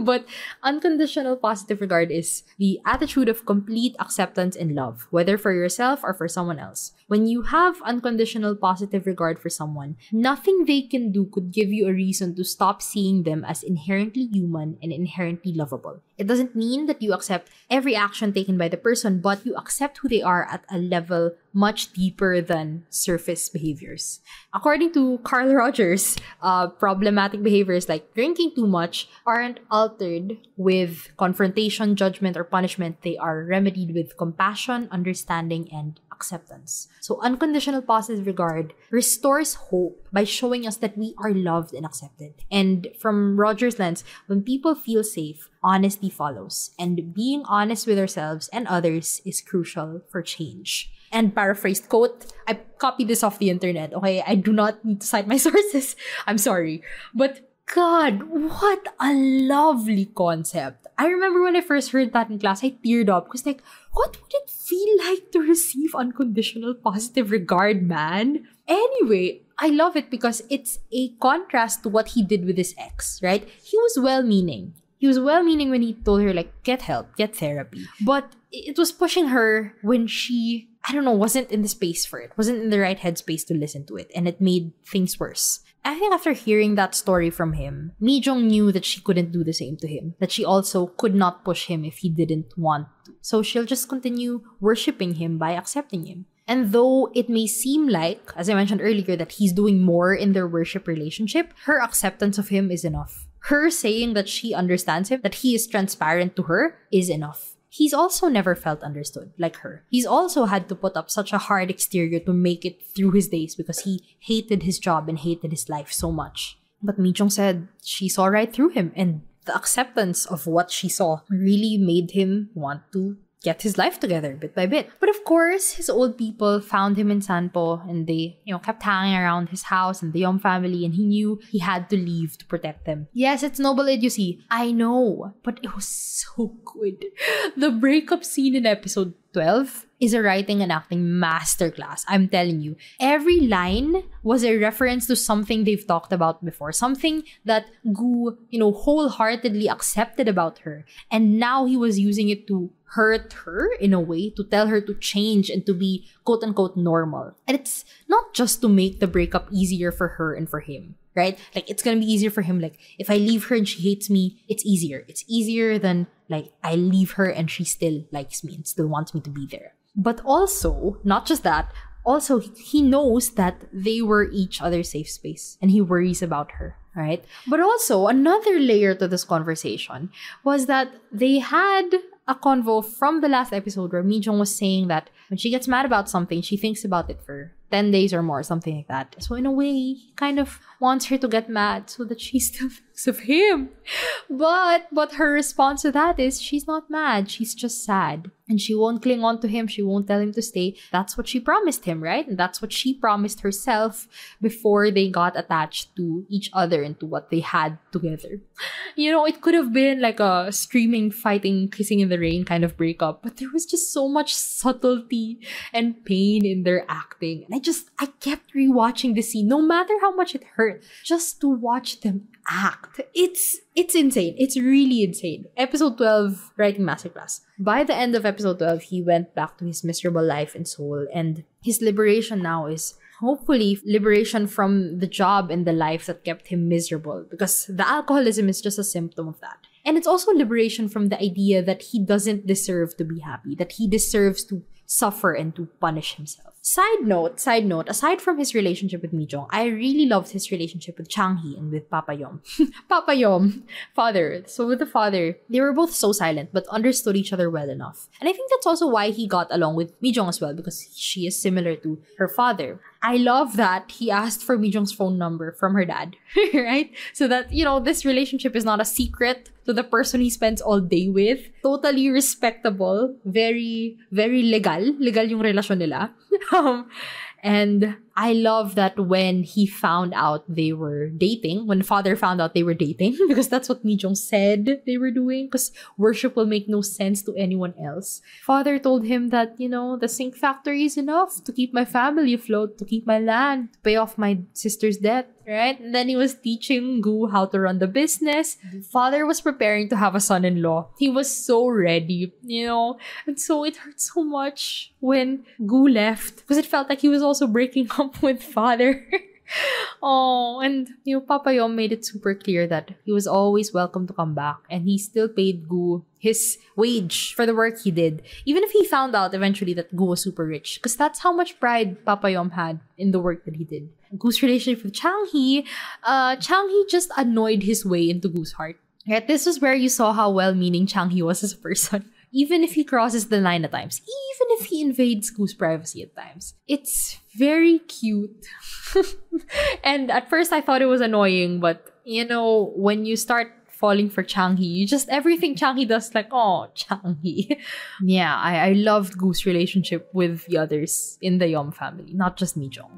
A: But unconditional positive regard is the attitude of complete acceptance and love, whether for yourself or for someone else. When you have unconditional positive regard for someone, nothing they can do could give you a reason to stop seeing them as inherently human and inherently lovable. It doesn't mean that you accept every action taken by the person, but you accept who they are at a level much deeper than surface behaviors. According to Carl Rogers, problematic behaviors like drinking too much aren't altered with confrontation, judgment, or punishment. They are remedied with compassion, understanding, and acceptance. So unconditional positive regard restores hope by showing us that we are loved and accepted. And from Roger's lens, when people feel safe, honesty follows. And being honest with ourselves and others is crucial for change. And paraphrased quote, I copied this off the internet, okay? I do not need to cite my sources. I'm sorry. But God, what a lovely concept. I remember when I first heard that in class, I teared up because like, what would it feel like to receive unconditional positive regard, man? Anyway, I love it because it's a contrast to what he did with his ex, right? He was well-meaning. He was well-meaning when he told her, like, get help, get therapy. But it was pushing her when she, wasn't in the space for it. Wasn't in the right headspace to listen to it. And it made things worse. I think after hearing that story from him, Mi Jeong knew that she couldn't do the same to him. That she also could not push him if he didn't want to. So she'll just continue worshipping him by accepting him. And though it may seem like, as I mentioned earlier, that he's doing more in their worship relationship, her acceptance of him is enough. Her saying that she understands him, that he is transparent to her, is enough. He's also never felt understood, like her. He's also had to put up such a hard exterior to make it through his days because he hated his job and hated his life so much. But Mi Jeong said she saw right through him, and the acceptance of what she saw really made him want to get his life together bit by bit. But of course, his old people found him in Sanpo, and they, kept hanging around his house and the Yeom family, and he knew he had to leave to protect them. Yes, it's noble idiocy. I know, but it was so good. The breakup scene in episode 12 is a writing and acting masterclass. I'm telling you. Every line was a reference to something they've talked about before. Something that Gu, wholeheartedly accepted about her. And now he was using it to hurt her in a way, to tell her to change and to be quote-unquote normal. And it's not just to make the breakup easier for her and for him. Right? Like, it's gonna be easier for him. Like, if I leave her and she hates me, it's easier. It's easier than, like, I leave her and she still likes me and still wants me to be there. But also, not just that, also, he knows that they were each other's safe space and he worries about her, right? But also, another layer to this conversation was that they had a convo from the last episode where Mi Jeong was saying that when she gets mad about something, she thinks about it for 10 days or more, something like that. So in a way, he kind of wants her to get mad so that she still thinks of him. But her response to that is she's not mad. She's just sad. And she won't cling on to him. She won't tell him to stay. That's what she promised him, right? And that's what she promised herself before they got attached to each other and to what they had together. It could have been like a screaming, fighting, kissing in the rain kind of breakup. But there was just so much subtlety and pain in their acting. And I kept rewatching the scene, no matter how much it hurt, just to watch them act. It's insane. It's really insane. Episode 12, writing masterclass. By the end of episode 12, he went back to his miserable life in Seoul, and his liberation now is hopefully liberation from the job and the life that kept him miserable, because the alcoholism is just a symptom of that. And it's also liberation from the idea that he doesn't deserve to be happy, that he deserves to suffer and to punish himself. Side note, aside from his relationship with Mi Jeong, I really loved his relationship with Chang Hee and with Papa Yeom. Papa Yeom, father. So with the father, they were both so silent but understood each other well enough. And I think that's also why he got along with Mi Jeong as well, because she is similar to her father. I love that he asked for Mi Jeong's phone number from her dad, right? So that, this relationship is not a secret to the person he spends all day with. Totally respectable. Very, very legal. Legal yung relasyon nila. And I love that when he found out they were dating, when father found out they were dating, because that's what Mi Jeong said they were doing, because worship will make no sense to anyone else. Father told him that, the sink factory is enough to keep my family afloat, to keep my land, to pay off my sister's debt, right? And then he was teaching Gu how to run the business. Father was preparing to have a son-in-law. He was so ready, and so it hurt so much when Gu left, because it felt like he was also breaking up with father. Oh, and Papa Yeom made it super clear that he was always welcome to come back, and he still paid Gu his wage for the work he did, even if he found out eventually that Gu was super rich, because that's how much pride Papa Yeom had in the work that he did. Gu's relationship with Chang Hee just annoyed his way into Gu's heart. Right? This was where you saw how well-meaning Chang Hee was as a person. Even if he crosses the line at times, even if he invades Gu's privacy at times. It's very cute. And at first I thought it was annoying, but when you start falling for Chang Hee, everything Chang Hee does, like, oh, Chang Hee. Yeah, I loved Gu's relationship with the others in the Yeom family, not just Mi Jeong.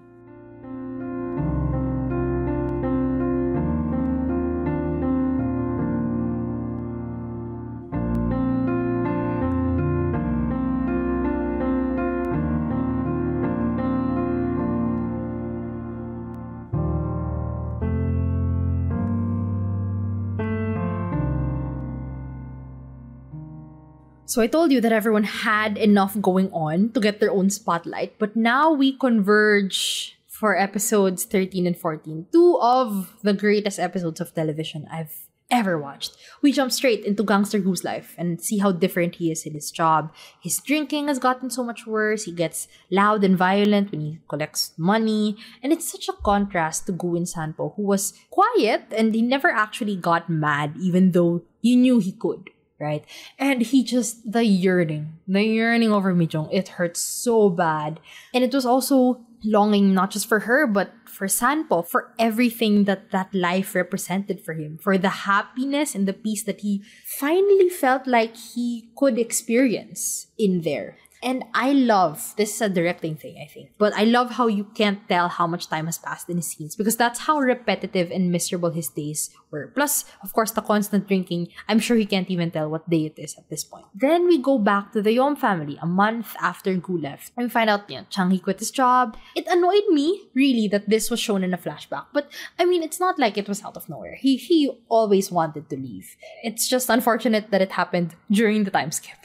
A: So I told you that everyone had enough going on to get their own spotlight, but now we converge for episodes 13 and 14, two of the greatest episodes of television I've ever watched. We jump straight into Gangster Gu's life and see how different he is in his job. His drinking has gotten so much worse. He gets loud and violent when he collects money. And it's such a contrast to Gu in Sanpo, who was quiet and he never actually got mad, even though you knew he could. right? And the yearning over Mi Jeong, it hurts so bad. And it was also longing not just for her, but for Sanpo, for everything that life represented for him, for the happiness and the peace that he finally felt like he could experience in there. And I love, this is a directing thing, I think, but I love how you can't tell how much time has passed in his scenes because that's how repetitive and miserable his days were. Plus, of course, the constant drinking, I'm sure he can't even tell what day it is at this point. Then we go back to the Yeom family a month after Gu left. And we find out, Chang Hee quit his job. It annoyed me, really, that this was shown in a flashback. But, I mean, it's not like it was out of nowhere. He always wanted to leave. It's just unfortunate that it happened during the time skip.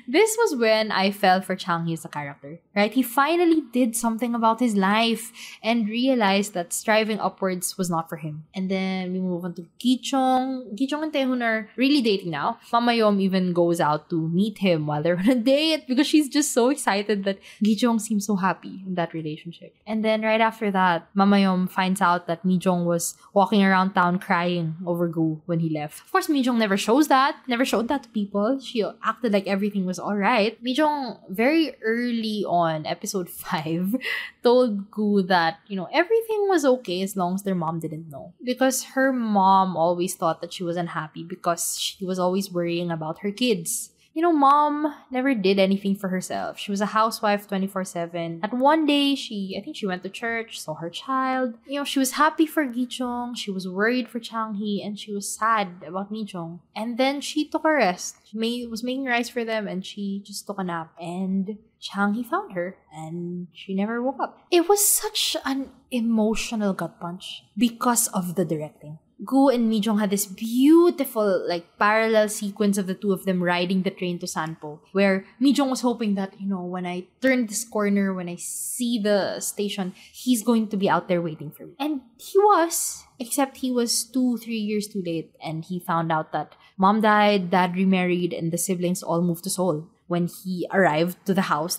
A: This was when I fell for Chang Hee as a character, right? He finally did something about his life and realized that striving upwards was not for him. And then we move on to Gi Jeong. Gi Jeong and Taehoon are really dating now. Mama Yeom even goes out to meet him while they're on a date because she's just so excited that Gi Jeong seems so happy in that relationship. And then right after that, Mama Yeom finds out that Mi Jeong was walking around town crying over Gu when he left. Of course, Mi Jeong never showed that to people. She acted like everything was alright. Mi Jeong, very early on, episode 5, told Gu that, everything was okay as long as their mom didn't know. Because her mom always thought that she was unhappy because she was always worrying about her kids. Mom never did anything for herself. She was a housewife 24/7. At one day, I think she went to church, saw her child. She was happy for Gi Jeong, she was worried for Chang Hee, and she was sad about Mi Jeong. And then she took a rest. She was making rice for them, and she just took a nap. And Chang Hee found her, and she never woke up. It was such an emotional gut punch because of the directing. Gu and Mi Jeong had this beautiful, parallel sequence of the two of them riding the train to Sanpo, where Mi Jeong was hoping that, when I turn this corner, when I see the station, he's going to be out there waiting for me. And he was, except he was 2-3 years too late, and he found out that mom died, dad remarried, and the siblings all moved to Seoul. When he arrived to the house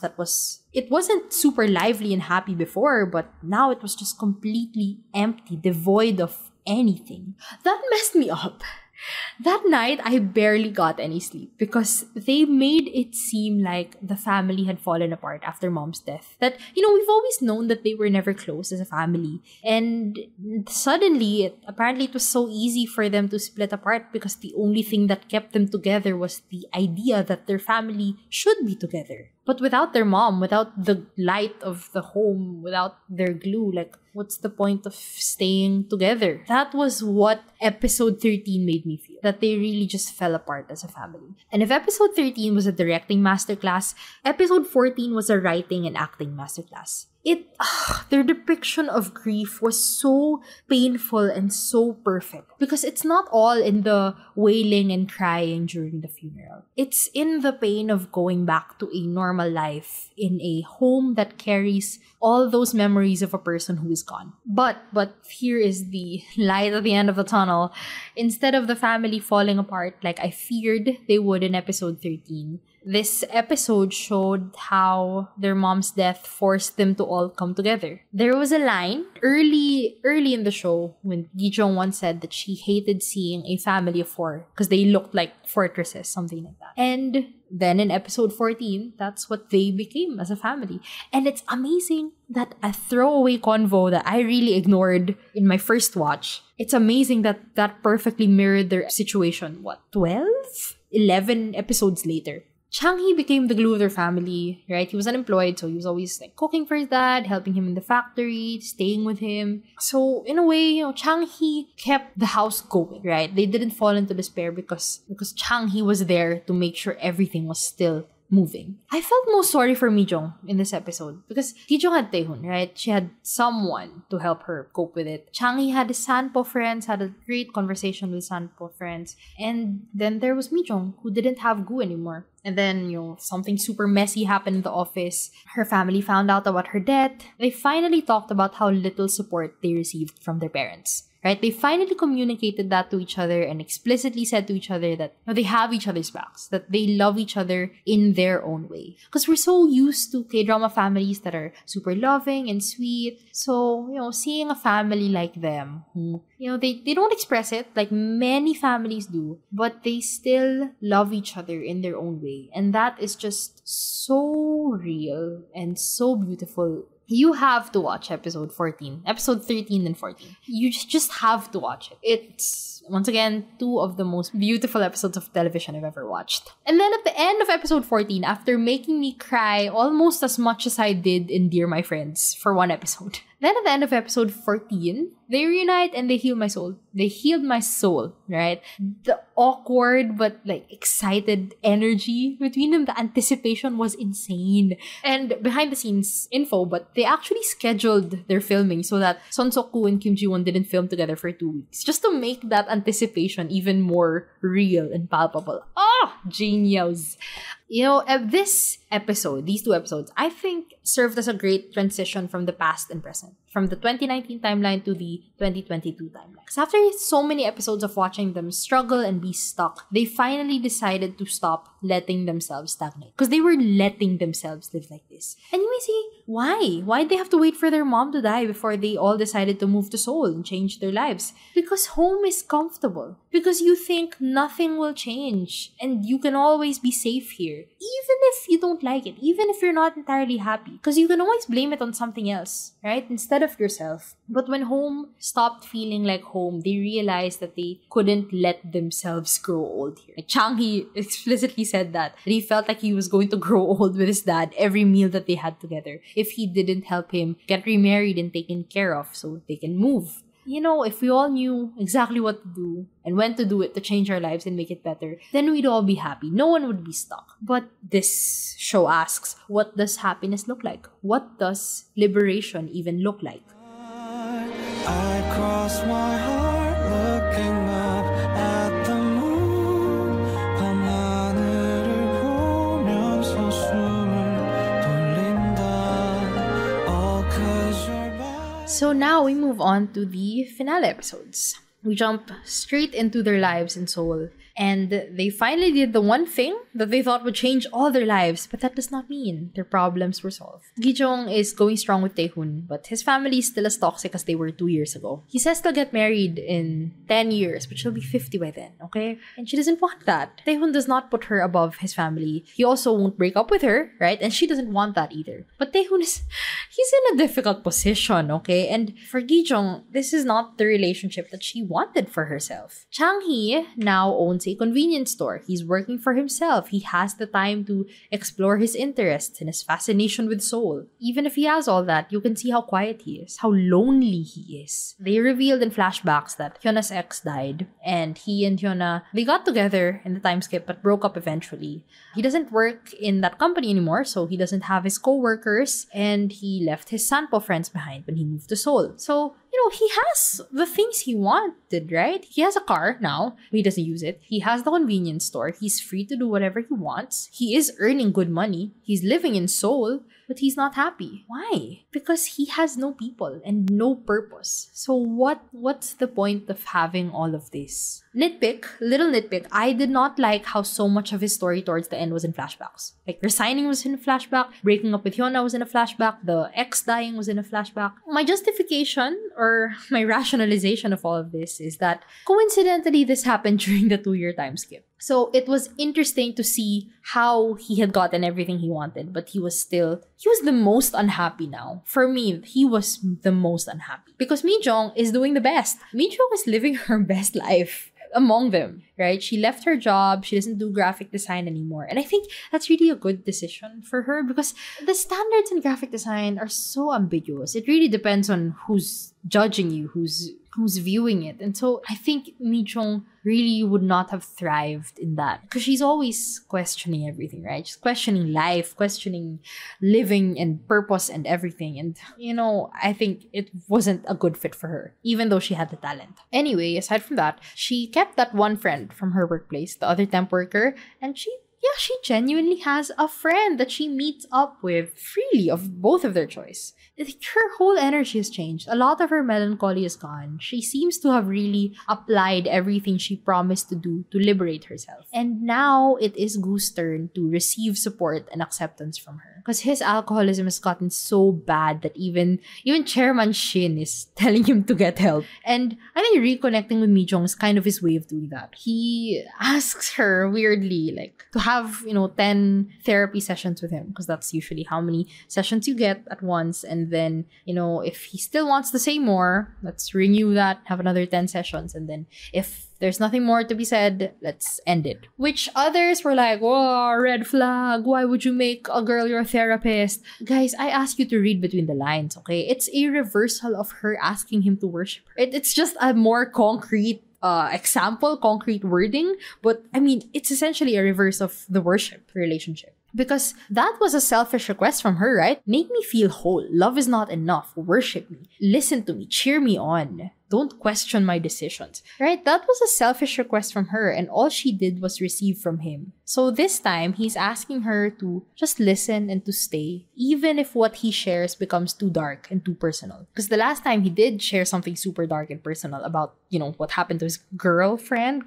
A: it wasn't super lively and happy before, but now it was just completely empty, devoid of anything. That messed me up. That night, I barely got any sleep because they made it seem like the family had fallen apart after mom's death. That, we've always known that they were never close as a family. And suddenly, apparently it was so easy for them to split apart because the only thing that kept them together was the idea that their family should be together. But without their mom, without the light of the home, without their glue, what's the point of staying together? That was what episode 13 made me feel. That they really just fell apart as a family. And if episode 13 was a directing masterclass, episode 14 was a writing and acting masterclass. Their depiction of grief was so painful and so perfect because it's not all in the wailing and crying during the funeral. It's in the pain of going back to a normal life in a home that carries all those memories of a person who is gone. But here is the light at the end of the tunnel. Instead of the family falling apart like I feared they would in episode 13, this episode showed how their mom's death forced them to all come together. There was a line early in the show when Gi Jeong once said that she hated seeing a family of 4 because they looked like fortresses, something like that. And then in episode 14, that's what they became as a family. And it's amazing that a throwaway convo that I really ignored in my first watch, it's amazing that that perfectly mirrored their situation, 11 episodes later. Chang Hee became the glue of their family, right? He was unemployed, so he was always cooking for his dad, helping him in the factory, staying with him. So in a way, Chang Hee kept the house going, right? They didn't fall into despair because Chang Hee was there to make sure everything was still moving. I felt most sorry for Mi Jeong in this episode because Gi Jeong had Taehoon, right? She had someone to help her cope with it. Chang Hee had his Sanpo friends, had a great conversation with Sanpo friends. And then there was Mi Jeong who didn't have Gu anymore. And then, something super messy happened in the office. Her family found out about her death. They finally talked about how little support they received from their parents. right? They finally communicated that to each other and explicitly said to each other that they have each other's backs, that they love each other in their own way. Because we're so used to K-drama families that are super loving and sweet. So, seeing a family like them who, they don't express it like many families do, but they still love each other in their own way. And that is just so real and so beautiful. You have to watch episode 14, episode 13 and 14. You just have to watch it. It's, once again, two of the most beautiful episodes of television I've ever watched. And then at the end of episode 14, after making me cry almost as much as I did in Dear My Friends for one episode, then at the end of episode 14, they reunite and they heal my soul. They healed my soul, right? The awkward but excited energy between them, the anticipation was insane. And behind the scenes info, but they actually scheduled their filming so that Suk Ku and Kim Ji-won didn't film together for 2 weeks, just to make that anticipation even more real and palpable. Genius. This episode, these two episodes, I think served as a great transition from the past and present, from the 2019 timeline to the 2022 timeline. Because after so many episodes of watching them struggle and be stuck, they finally decided to stop letting themselves stagnate. Because they were letting themselves live like this. And you may say, why? Why'd they have to wait for their mom to die before they all decided to move to Seoul and change their lives? Because home is comfortable. Because you think nothing will change and you can always be safe here. Even if you don't like it, even if you're not entirely happy. Because you can always blame it on something else, right? Instead of yourself. But when home stopped feeling like home, they realized that they couldn't let themselves grow old here. Chang Hee explicitly said that he felt like he was going to grow old with his dad every meal that they had together if he didn't help him get remarried and taken care of so they can move. If we all knew exactly what to do and when to do it to change our lives and make it better, then we'd all be happy. No one would be stuck. But this show asks, what does happiness look like? What does liberation even look like?
B: I cross my heart looking up at the moon. 밤하늘을 보면서 숨을 돌린다. All 'cause you're by.
A: So now we move on to the finale episodes. We jump straight into their lives in Seoul. And they finally did the one thing that they thought would change all their lives, but that does not mean their problems were solved. Gi Jeong is going strong with Taehoon, but his family is still as toxic as they were 2 years ago. He says they'll get married in 10 years, but she'll be 50 by then, okay? And she doesn't want that. Taehoon does not put her above his family. He also won't break up with her, right? And she doesn't want that either. But Taehoon he's in a difficult position, okay? And for Gi Jeong, this is not the relationship that she wanted for herself. Chang Hee now owns a convenience store. He's working for himself. He has the time to explore his interests and his fascination with Seoul. Even if he has all that, you can see how quiet he is, how lonely he is. They revealed in flashbacks that Hyona's ex died, and he and Hyuna, they got together in the time skip but broke up eventually. He doesn't work in that company anymore, so he doesn't have his co-workers, and he left his Sanpo friends behind when he moved to Seoul. So, he has the things he wanted, right? He has a car now. He doesn't use it. He has the convenience store. He's free to do whatever he wants. He is earning good money. He's living in Seoul, but he's not happy. Why? Because he has no people and no purpose. So what's the point of having all of this? Little nitpick, I did not like how so much of his story towards the end was in flashbacks. Like, resigning was in a flashback, breaking up with Hyuna was in a flashback, the ex dying was in a flashback. My justification, or my rationalization of all of this, is that coincidentally this happened during the 2-year time skip. So it was interesting to see how he had gotten everything he wanted, but he was the most unhappy now. For me, he was the most unhappy. Because Mi Jeong is doing the best. Mi Jeong is living her best life among them, right? She left her job. She doesn't do graphic design anymore. And I think that's really a good decision for her because the standards in graphic design are so ambiguous. It really depends on who's judging you, who's viewing it. And so I think Mi Jeong really would not have thrived in that because she's always questioning everything, right? She's questioning life, questioning living and purpose and everything. And, I think it wasn't a good fit for her, even though she had the talent. Anyway, aside from that, she kept that one friend from her workplace, the other temp worker, and she yeah, she genuinely has a friend that she meets up with freely of both of their choice. Her whole energy has changed. A lot of her melancholy is gone. She seems to have really applied everything she promised to do to liberate herself. And now it is Gu's turn to receive support and acceptance from her. Because his alcoholism has gotten so bad that even Chairman Shin is telling him to get help. And I think reconnecting with Mi Jeong is kind of his way of doing that. He asks her weirdly, like, to have, 10 therapy sessions with him, because that's usually how many sessions you get at once. And then, if he still wants to say more, let's renew that, have another 10 sessions. And then if there's nothing more to be said, let's end it. Which others were like, whoa, red flag. Why would you make a girl your therapist? Guys, I ask you to read between the lines, okay? It's a reversal of her asking him to worship her. It's just a more concrete example, concrete wording. But I mean, it's essentially a reverse of the worship relationship. Because that was a selfish request from her, right? Make me feel whole. Love is not enough. Worship me. Listen to me. Cheer me on. Don't question my decisions. Right? That was a selfish request from her, and all she did was receive from him. So this time, he's asking her to just listen and to stay, even if what he shares becomes too dark and too personal. Because the last time he did share something super dark and personal about, what happened to his girlfriend, ?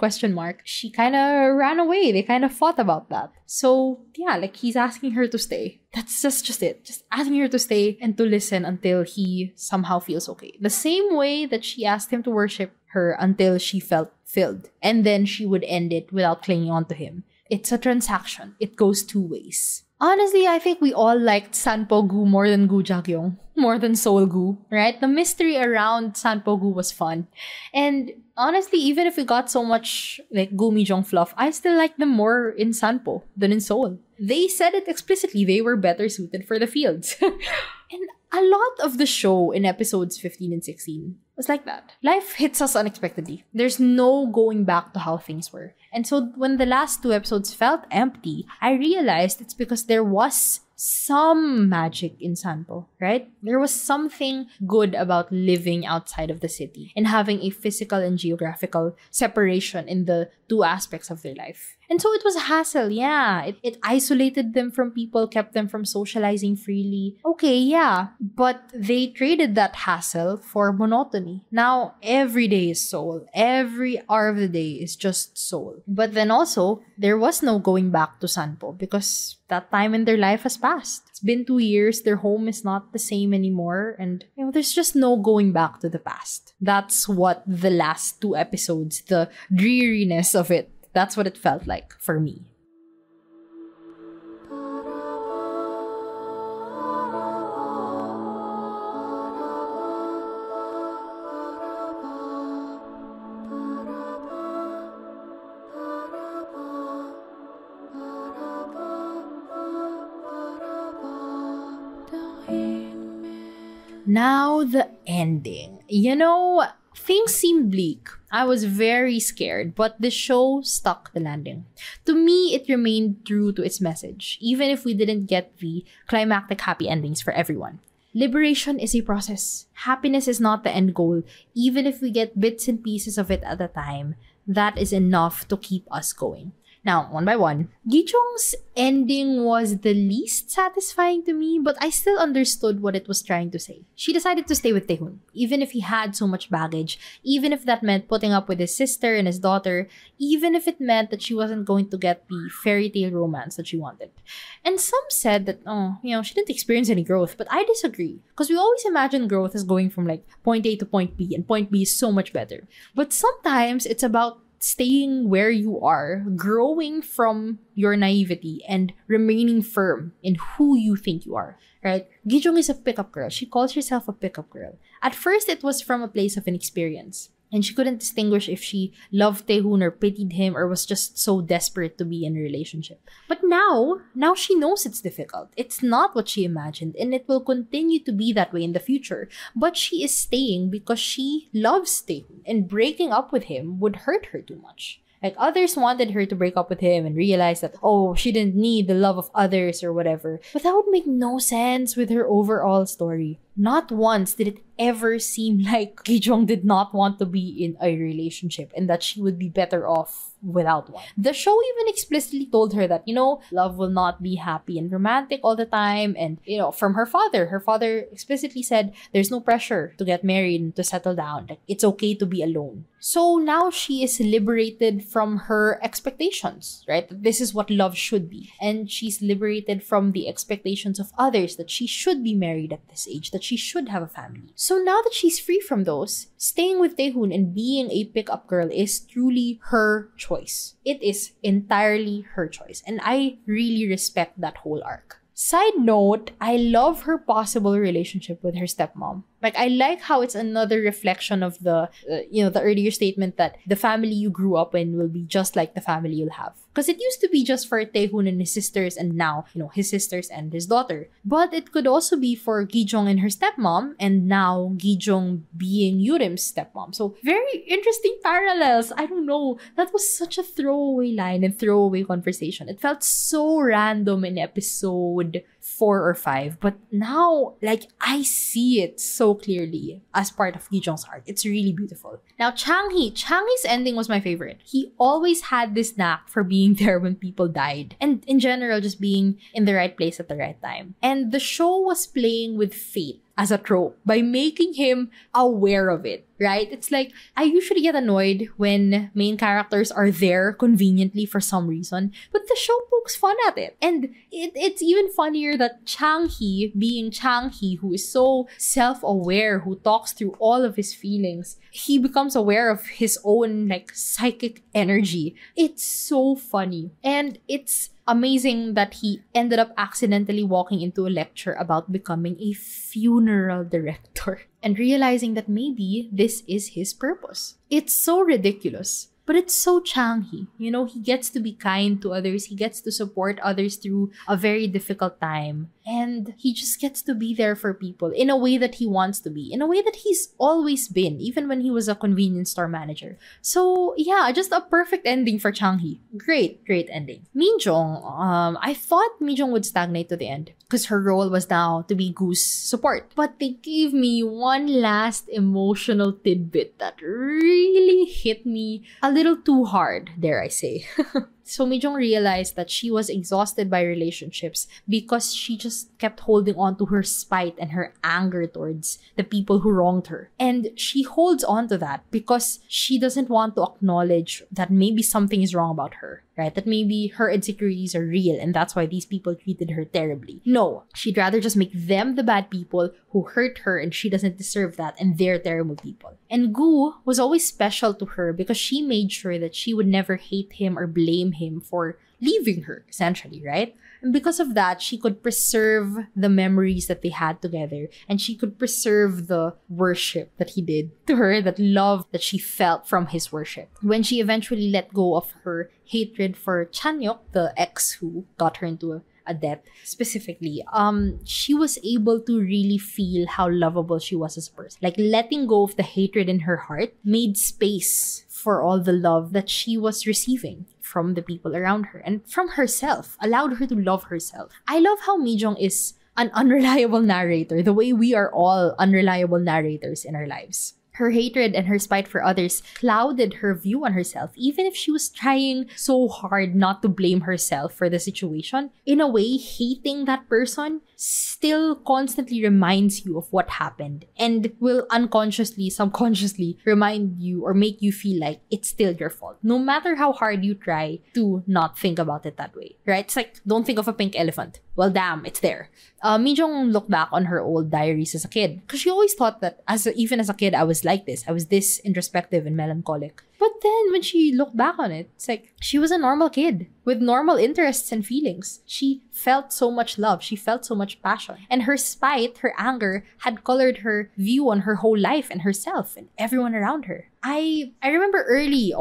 A: She kind of ran away. They kind of fought about that. So yeah, like he's asking her to stay. That's just it. Just asking her to stay and to listen until he somehow feels okay. The same way that she asked him to worship her until she felt filled. And then she would end it without clinging on to him. It's a transaction. It goes two ways. Honestly, I think we all liked Sanpo Gu more than Gu Jakyong, more than Seoul Gu, right? The mystery around Sanpo Gu was fun. And honestly, even if we got so much like Gu Mi Jeong fluff, I still like them more in Sanpo than in Seoul. They said it explicitly, they were better suited for the fields. And a lot of the show in episodes 15 and 16 was like that. Life hits us unexpectedly. There's no going back to how things were. And so when the last 2 episodes felt empty, I realized it's because there was some magic in Sanpo, right? There was something good about living outside of the city and having a physical and geographical separation in the 2 aspects of their life. And so it was a hassle, yeah. It isolated them from people, kept them from socializing freely. Okay, yeah. But they traded that hassle for monotony. Now, every day is Seoul. Every hour of the day is just Seoul. But then also, there was no going back to Sanpo because that time in their life has passed. It's been 2 years. Their home is not the same anymore. And, there's just no going back to the past. That's what the last 2 episodes, the dreariness of it, that's what it felt like for me. Now the ending. Things seemed bleak. I was very scared, but the show stuck the landing. To me, it remained true to its message, even if we didn't get the climactic happy endings for everyone. Liberation is a process. Happiness is not the end goal. Even if we get bits and pieces of it at a time, that is enough to keep us going. Now, one by one, Gi Jeong's ending was the least satisfying to me, but I still understood what it was trying to say. She decided to stay with Taehoon, even if he had so much baggage, even if that meant putting up with his sister and his daughter, even if it meant that she wasn't going to get the fairy tale romance that she wanted. And some said that, she didn't experience any growth, but I disagree. Because we always imagine growth as going from point A to point B, and point B is so much better. But sometimes it's about staying where you are, growing from your naivety, and remaining firm in who you think you are, right? Gi Jeong is a pickup girl. She calls herself a pickup girl. At first, it was from a place of inexperience. And she couldn't distinguish if she loved Taehoon or pitied him or was just so desperate to be in a relationship. But now she knows it's difficult. It's not what she imagined, and it will continue to be that way in the future. But she is staying because she loves Taehoon, and breaking up with him would hurt her too much. Like, others wanted her to break up with him and realize that, she didn't need the love of others or whatever. But that would make no sense with her overall story. Not once did it ever seem like Gi Jeong did not want to be in a relationship and that she would be better off without one. The show even explicitly told her that, love will not be happy and romantic all the time. And, from her father explicitly said there's no pressure to get married and to settle down. Like, it's okay to be alone. So now she is liberated from her expectations, right? This is what love should be. And she's liberated from the expectations of others that she should be married at this age, that she should have a family. So now that she's free from those, staying with Taehoon and being a pickup girl is truly her choice. It is entirely her choice. And I really respect that whole arc. Side note, I love her possible relationship with her stepmom. Like, I like how it's another reflection of the earlier statement that the family you grew up in will be just like the family you'll have. Because it used to be just for Taehoon and his sisters, and now, his sisters and his daughter. But it could also be for Gi Jeong and her stepmom, and now Gi Jeong being Yurim's stepmom. So, very interesting parallels. I don't know. That was such a throwaway line and throwaway conversation. It felt so random in episode 4 or 5, but now, like, I see it so clearly as part of Gi Jeong's arc. It's really beautiful. Now, Chang Hee's ending was my favorite. He always had this knack for being there when people died, and in general, just being in the right place at the right time. And the show was playing with fate as a trope by making him aware of it, right? It's like, I usually get annoyed when main characters are there conveniently for some reason, but the show pokes fun at it. And it's even funnier that Chang Hee, being Chang Hee, who is so self-aware, who talks through all of his feelings, he becomes aware of his own, like, psychic energy. It's so funny. And it's amazing that he ended up accidentally walking into a lecture about becoming a funeral director and realizing that maybe this is his purpose. It's so ridiculous, but it's so Chang Hee. He gets to be kind to others. He gets to support others through a very difficult time. And he just gets to be there for people in a way that he wants to be, in a way that he's always been, even when he was a convenience store manager. So yeah, just a perfect ending for Chang Hee. Great ending. Mi Jeong, I thought Mi Jeong would stagnate to the end because her role was now to be Goo's support. But they gave me one last emotional tidbit that really hit me a little too hard, dare I say. So Mi Jeong realized that she was exhausted by relationships because she just kept holding on to her spite and her anger towards the people who wronged her. And she holds on to that because she doesn't want to acknowledge that maybe something is wrong about her, right? That maybe her insecurities are real and that's why these people treated her terribly. No, she'd rather just make them the bad people who hurt her and she doesn't deserve that and they're terrible people. And Gu was always special to her because she made sure that she would never hate him or blame him for leaving her, essentially, right? And because of that, she could preserve the memories that they had together, and she could preserve the worship that he did to her, that love that she felt from his worship. When she eventually let go of her hatred for Chanyok, the ex who got her into a debt specifically, she was able to really feel how lovable she was as a person. Like, letting go of the hatred in her heart made space for all the love that she was receiving from the people around her and from herself, allowed her to love herself. I love how Mi Jeong is an unreliable narrator, the way we are all unreliable narrators in our lives. Her hatred and her spite for others clouded her view on herself, even if she was trying so hard not to blame herself for the situation. In a way, hating that person still constantly reminds you of what happened and will unconsciously, subconsciously remind you or make you feel like it's still your fault, no matter how hard you try to not think about it that way, right? It's like, don't think of a pink elephant. Well, damn, it's there. Mi Jeong looked back on her old diaries as a kid because she always thought that even as a kid, I was like this. I was this introspective and melancholic. But then when she looked back on it, it's like she was a normal kid with normal interests and feelings. She felt so much love. She felt so much passion. And her spite, her anger, had colored her view on her whole life and herself and everyone around her. I remember early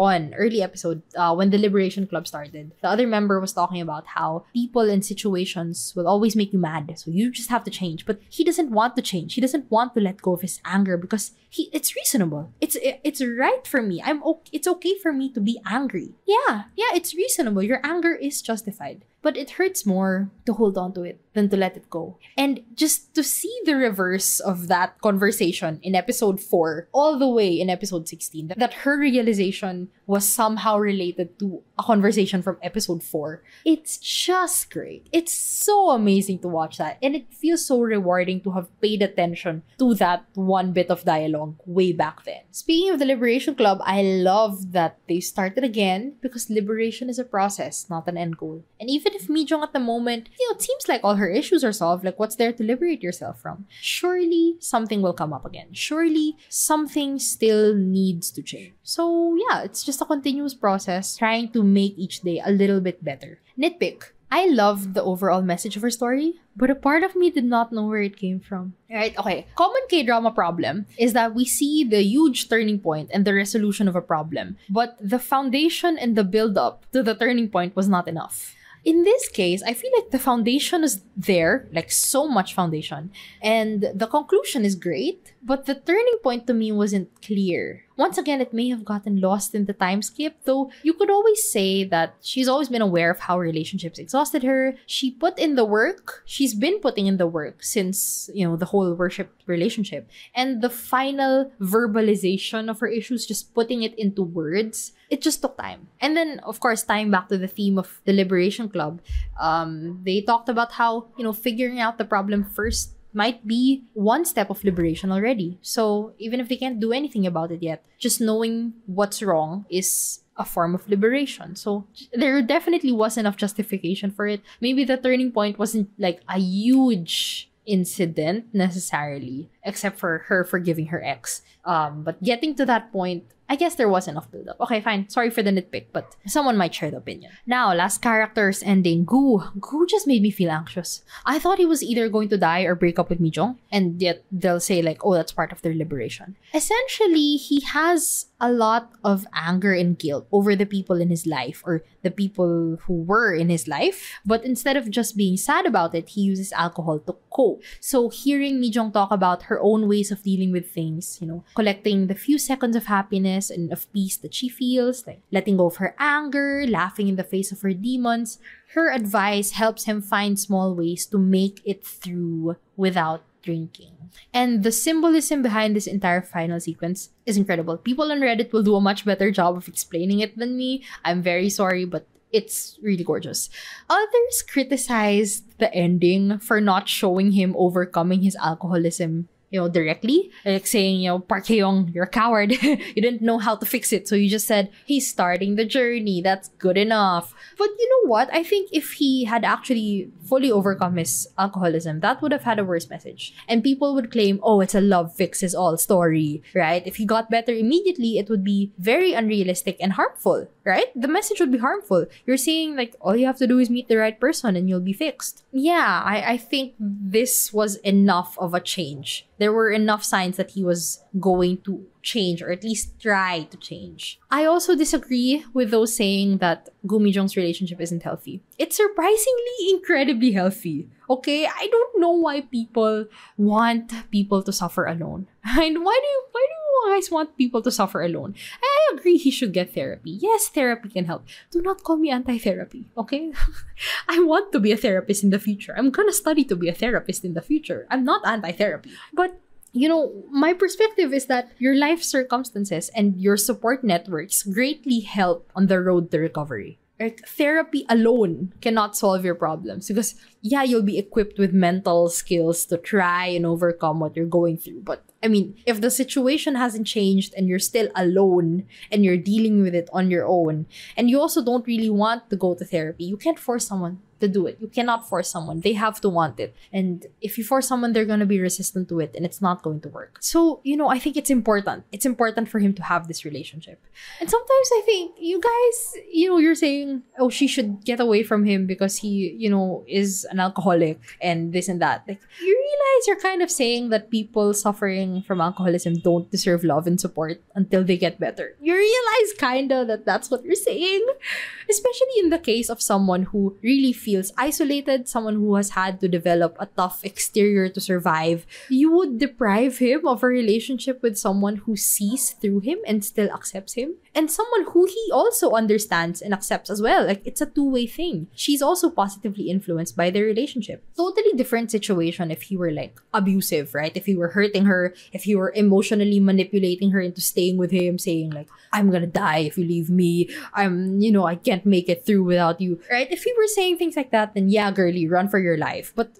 A: episode, when the Liberation Club started, the other member was talking about how people in situations will always make you mad. So you just have to change. But he doesn't want to change. He doesn't want to let go of his anger because it's reasonable. It's right for me. It's okay for me to be angry. Yeah, it's reasonable. Your anger is justified. but it hurts more to hold on to it than to let it go. And just to see the reverse of that conversation in episode 4 all the way in episode 16, that her realization was somehow related to a conversation from episode 4, it's just great. It's so amazing to watch that, and it feels so rewarding to have paid attention to that one bit of dialogue way back then. Speaking of the Liberation Club, I love that they started again, because liberation is a process, not an end goal. And even if Mi Jeong at the moment, it seems like all her issues are solved, like what's there to liberate yourself from? Surely something will come up again. Surely something still needs to change. So yeah, it's just a continuous process, trying to make each day a little bit better. Nitpick. I loved the overall message of her story, but a part of me did not know where it came from. Right? Okay. Common K-drama problem is that we see the huge turning point and the resolution of a problem, but the foundation and the build-up to the turning point was not enough. In this case, I feel like the foundation is there, like so much foundation, and the conclusion is great, but the turning point to me wasn't clear. Once again, it may have gotten lost in the time skip, though you could always say that she's always been aware of how relationships exhausted her. She put in the work. She's been putting in the work since, the whole worship relationship. And the final verbalization of her issues, just putting it into words, it just took time. And then, of course, tying back to the theme of the Liberation Club, they talked about how, figuring out the problem first might be one step of liberation already. So even if they can't do anything about it yet, just knowing what's wrong is a form of liberation. So there definitely was enough justification for it. Maybe the turning point wasn't like a huge incident necessarily, except for her forgiving her ex. But getting to that point, I guess there was enough build-up. Okay, fine. Sorry for the nitpick, but someone might share the opinion. Now, last characters ending. Gu. Gu just made me feel anxious. I thought he was either going to die or break up with Mi Jeong, and yet they'll say like, oh, that's part of their liberation. Essentially, he has a lot of anger and guilt over the people in his life, or the people who were in his life. But instead of just being sad about it, he uses alcohol to cope. So hearing Mi Jeong talk about her own ways of dealing with things, collecting the few seconds of happiness and of peace that she feels, like letting go of her anger, laughing in the face of her demons, her advice helps him find small ways to make it through without drinking. And the symbolism behind this entire final sequence is incredible. People on Reddit will do a much better job of explaining it than me. I'm very sorry, but it's really gorgeous. Others criticized the ending for not showing him overcoming his alcoholism directly, like saying, Park Hae-young, you're a coward. You didn't know how to fix it, so you just said, he's starting the journey. That's good enough. But you know what? I think if he had actually fully overcome his alcoholism, that would have had a worse message. And people would claim, oh, it's a love fixes all story, right? If he got better immediately, it would be very unrealistic and harmful, right? The message would be harmful. You're saying, like, all you have to do is meet the right person and you'll be fixed. Yeah, I think this was enough of a change. There were enough signs that he was going to change, or at least try to change. I also disagree with those saying that Yeom Mi Jeong's relationship isn't healthy. It's surprisingly incredibly healthy. Okay, I don't know why people want people to suffer alone. And why do you guys want people to suffer alone? I agree he should get therapy. Yes, therapy can help. Do not call me anti-therapy, okay? I want to be a therapist in the future. I'm gonna study to be a therapist in the future. I'm not anti-therapy. But my perspective is that your life circumstances and your support networks greatly help on the road to recovery. Like, therapy alone cannot solve your problems, because you'll be equipped with mental skills to try and overcome what you're going through. But I mean, if the situation hasn't changed and you're still alone and you're dealing with it on your own, and you also don't really want to go to therapy, you can't force someone to do it. You cannot force someone. They have to want it. And if you force someone, they're going to be resistant to it and it's not going to work. So, I think it's important. It's important for him to have this relationship. And sometimes I think you guys, you're saying, oh, she should get away from him because he, is an alcoholic and this and that. Like, you realize you're kind of saying that people suffering from alcoholism don't deserve love and support until they get better. You realize kinda that that's what you're saying? Especially in the case of someone who really feels isolated, someone who has had to develop a tough exterior to survive. You would deprive him of a relationship with someone who sees through him and still accepts him? and someone who he also understands and accepts as well. Like, it's a two-way thing. She's also positively influenced by their relationship. Totally different situation if he were like abusive, right? If he were hurting her, if he were emotionally manipulating her into staying with him, saying like, I'm gonna die if you leave me. I can't make it through without you, right? If he were saying things like that, then yeah, girly, run for your life. But,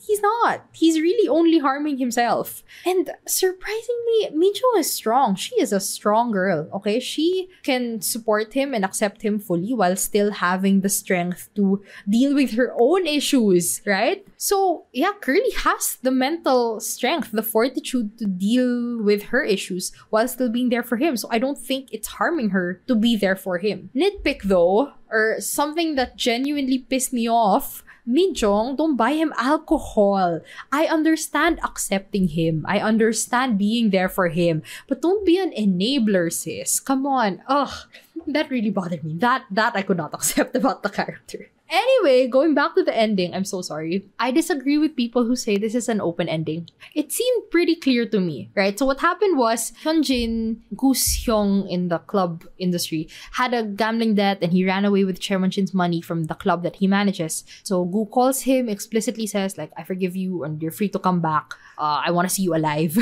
A: he's not. He's really only harming himself. And surprisingly, Mi Jeong is strong. She is a strong girl, okay? She can support him and accept him fully while still having the strength to deal with her own issues, right? So, yeah, Curly has the mental strength, the fortitude to deal with her issues while still being there for him. So I don't think it's harming her to be there for him. Nitpick though, or something that genuinely pissed me off, Mi Jeong, don't buy him alcohol. I understand accepting him. I understand being there for him. But don't be an enabler, sis. Come on. Ugh, that really bothered me. That I could not accept about the character. Anyway, going back to the ending, I'm so sorry. I disagree with people who say this is an open ending. It seemed pretty clear to me, right? So what happened was, Hyunjin, Goo's Hyung in the club industry, had a gambling debt and he ran away with Chairman Shin's money from the club that he manages. So Goo calls him, explicitly says like, I forgive you and you're free to come back. I want to see you alive.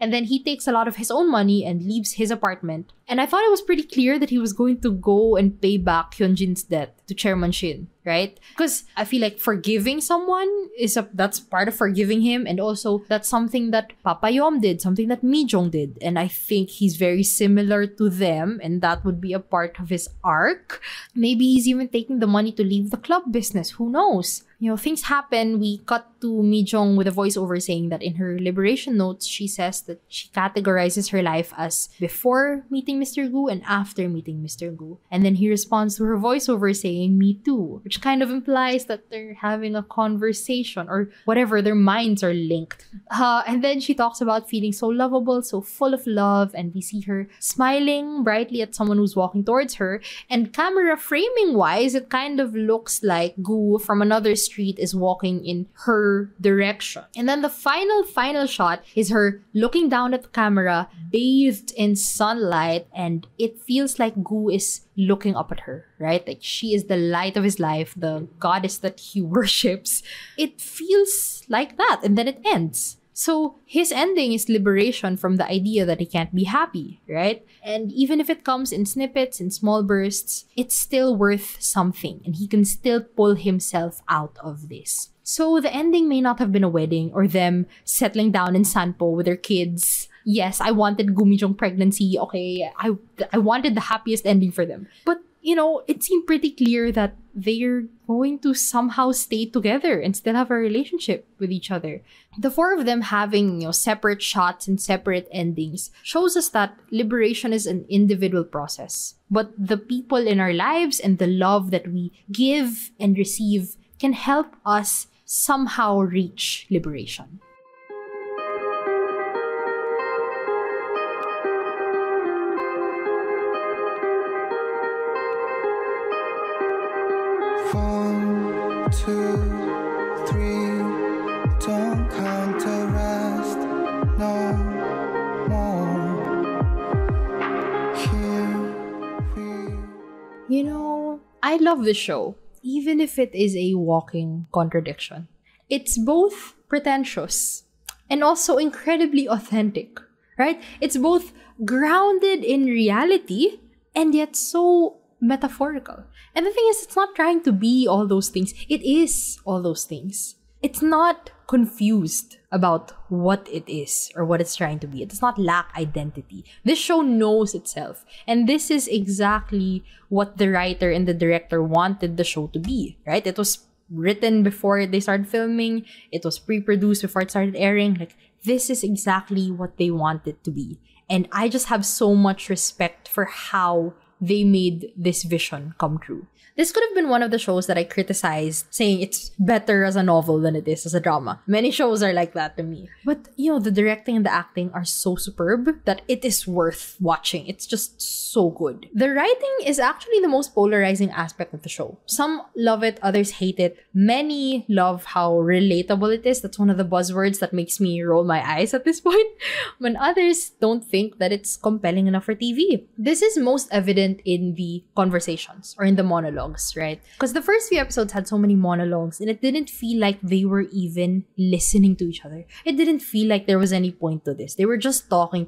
A: And then he takes a lot of his own money and leaves his apartment. And I thought it was pretty clear that he was going to go and pay back Hyunjin's debt to Chairman Shin, right? Because I feel like forgiving someone that's part of forgiving him, and also that's something that Papa Yeom did, something that Mi Jeong did, and I think he's very similar to them, and that would be a part of his arc. Maybe he's even taking the money to leave the club business. Who knows? Things happen. We cut to Mi Jeong with a voiceover saying that in her liberation notes, she says that she categorizes her life as before meeting Mr. Goo and after meeting Mr. Goo. And then he responds to her voiceover saying, me too, which kind of implies that they're having a conversation or whatever, their minds are linked. And then she talks about feeling so lovable, so full of love, and we see her smiling brightly at someone who's walking towards her. And camera framing wise, it kind of looks like Goo from another street is walking in her direction. And then the final shot is her looking down at the camera, bathed in sunlight, and it feels like Goo is looking up at her, right? Like she is the light of his life, the goddess that he worships. It feels like that, and then it ends. So his ending is liberation from the idea that he can't be happy, right? And even if it comes in snippets, in small bursts, it's still worth something, and he can still pull himself out of this. So the ending may not have been a wedding or them settling down in Sanpo with their kids. Yes, I wanted Yeom Mi Jeong pregnancy. Okay, I wanted the happiest ending for them. But, it seemed pretty clear that they're going to somehow stay together and still have a relationship with each other. The four of them having, separate shots and separate endings shows us that liberation is an individual process. But the people in our lives and the love that we give and receive can help us somehow reach liberation.
B: One, two, three, don't count the rest no more. Here we...
A: I love this show, even if it is a walking contradiction. It's both pretentious and also incredibly authentic, right? It's both grounded in reality and yet so metaphorical. And the thing is, it's not trying to be all those things. It is all those things. It's not confused about what it is or what it's trying to be. It does not lack identity. This show knows itself. And this is exactly what the writer and the director wanted the show to be, right? It was written before they started filming. It was pre-produced before it started airing. Like, this is exactly what they want it to be. And I just have so much respect for how they made this vision come true. This could have been one of the shows that I criticized, saying it's better as a novel than it is as a drama. Many shows are like that to me. But, the directing and the acting are so superb that it is worth watching. It's just so good. The writing is actually the most polarizing aspect of the show. Some love it, others hate it. Many love how relatable it is. That's one of the buzzwords that makes me roll my eyes at this point. When others don't think that it's compelling enough for TV. This is most evident in the conversations or in the monologue. Right? Because the first few episodes had so many monologues and it didn't feel like they were even listening to each other. It didn't feel like there was any point to this. They were just talking,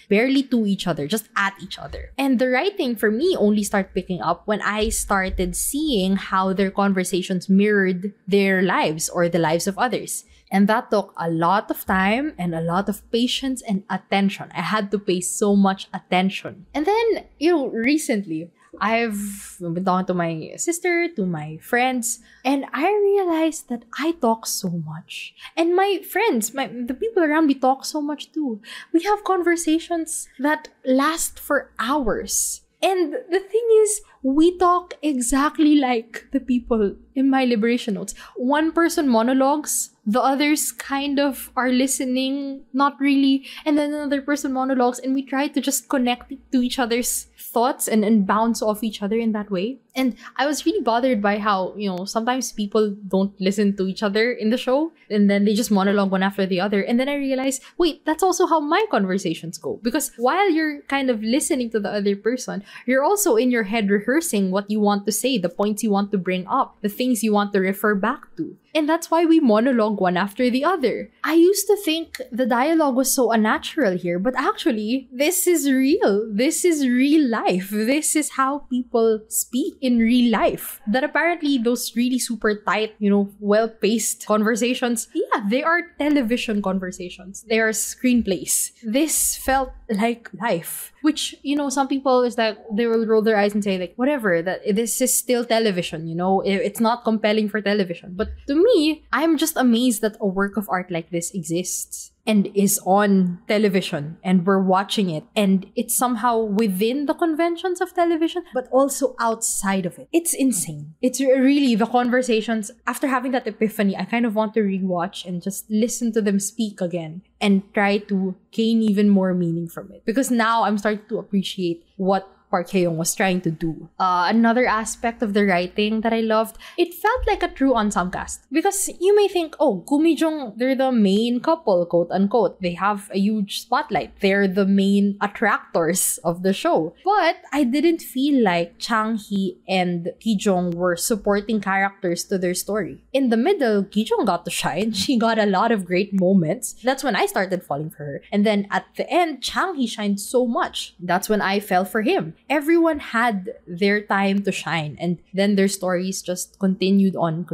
A: barely to each other, just at each other. And the writing for me only started picking up when I started seeing how their conversations mirrored their lives or the lives of others. And that took a lot of time and a lot of patience and attention. I had to pay so much attention. And then, recently, I've been talking to my sister, to my friends, and I realized that I talk so much. And my friends, the people around me talk so much too. We have conversations that last for hours. And the thing is, we talk exactly like the people in my liberation notes. One person monologues, the others kind of are listening, not really, and then another person monologues, and we try to just connect to each other's thoughts and bounce off each other in that way. And I was really bothered by how, sometimes people don't listen to each other in the show, and then they just monologue one after the other. And then I realized, wait, that's also how my conversations go. Because while you're kind of listening to the other person, you're also in your head rehearsing what you want to say, the points you want to bring up, the things you want to refer back to. And that's why we monologue one after the other. I used to think the dialogue was so unnatural here, but actually, this is real. This is real life. This is how people speak in real life. That apparently those really super tight, well-paced conversations, they are television conversations. They are screenplays. This felt like life. Which, some people is that they will roll their eyes and say like, whatever, that this is still television, it's not compelling for television. But to me, I'm just amazed that a work of art like this exists and is on television and we're watching it and it's somehow within the conventions of television but also outside of it. It's insane. It's really the conversations. After having that epiphany, I kind of want to rewatch and just listen to them speak again and try to gain even more meaning from it, because now I'm starting to appreciate what Park Hae-young was trying to do. Another aspect of the writing that I loved, it felt like a true ensemble cast. Because you may think, Yeom Mi Jeong, they're the main couple, quote unquote. They have a huge spotlight. They're the main attractors of the show. But I didn't feel like Chang Hee and Gi Jeong were supporting characters to their story. In the middle, Gi Jeong got to shine. She got a lot of great moments. That's when I started falling for her. And then at the end, Chang Hee shined so much. That's when I fell for him. Everyone had their time to shine, and then their stories just continued on.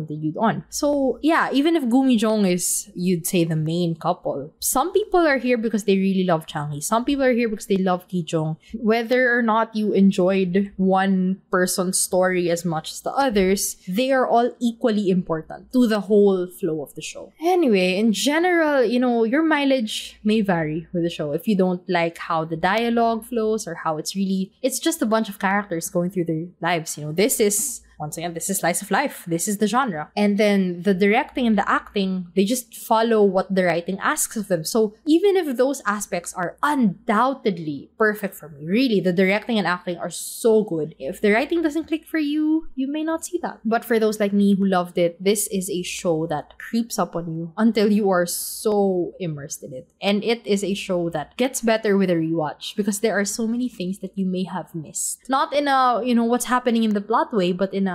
A: So yeah, even if Yeom Mi Jeong is, you'd say, the main couple, some people are here because they really love Chang Hee. Some people are here because they love Gi Jeong. Whether or not you enjoyed one person's story as much as the others, they are all equally important to the whole flow of the show. Anyway, in general, your mileage may vary with the show. If you don't like how the dialogue flows or how it's just a bunch of characters going through their lives. This is slice of life. This is the genre. And then the directing and the acting, they just follow what the writing asks of them. So even if those aspects are undoubtedly perfect for me, really, the directing and acting are so good. If the writing doesn't click for you, you may not see that. But for those like me who loved it, this is a show that creeps up on you until you are so immersed in it. And it is a show that gets better with a rewatch because there are so many things that you may have missed. Not in a, what's happening in the plot way, but in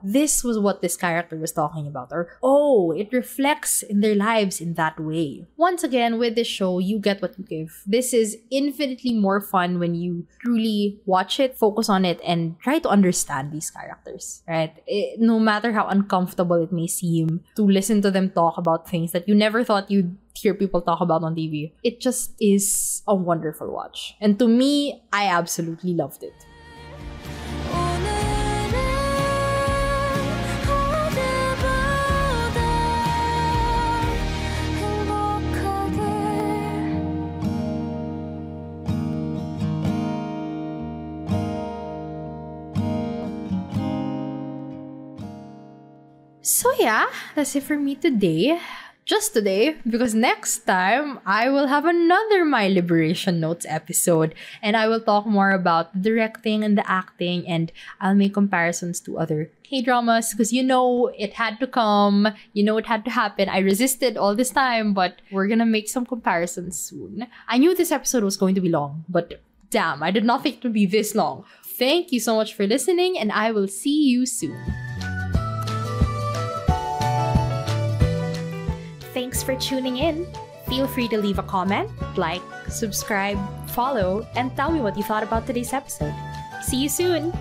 A: this was what this character was talking about, or it reflects in their lives in that way. Once again, with this show, you get what you give. This is infinitely more fun when you truly watch it, focus on it, and try to understand these characters, right? No matter how uncomfortable it may seem to listen to them talk about things that you never thought you'd hear people talk about on TV, it just is a wonderful watch. And to me, I absolutely loved it. yeah, that's it for me today. Just today, because next time I will have another My Liberation Notes episode and I will talk more about the directing and the acting, and I'll make comparisons to other K-dramas because it had to come, it had to happen. I resisted all this time, but we're gonna make some comparisons soon. I knew this episode was going to be long, but damn, I did not think it would be this long. Thank you so much for listening, and I will see you soon. Thanks for tuning in. Feel free to leave a comment, like, subscribe, follow, and tell me what you thought about today's episode. See you soon!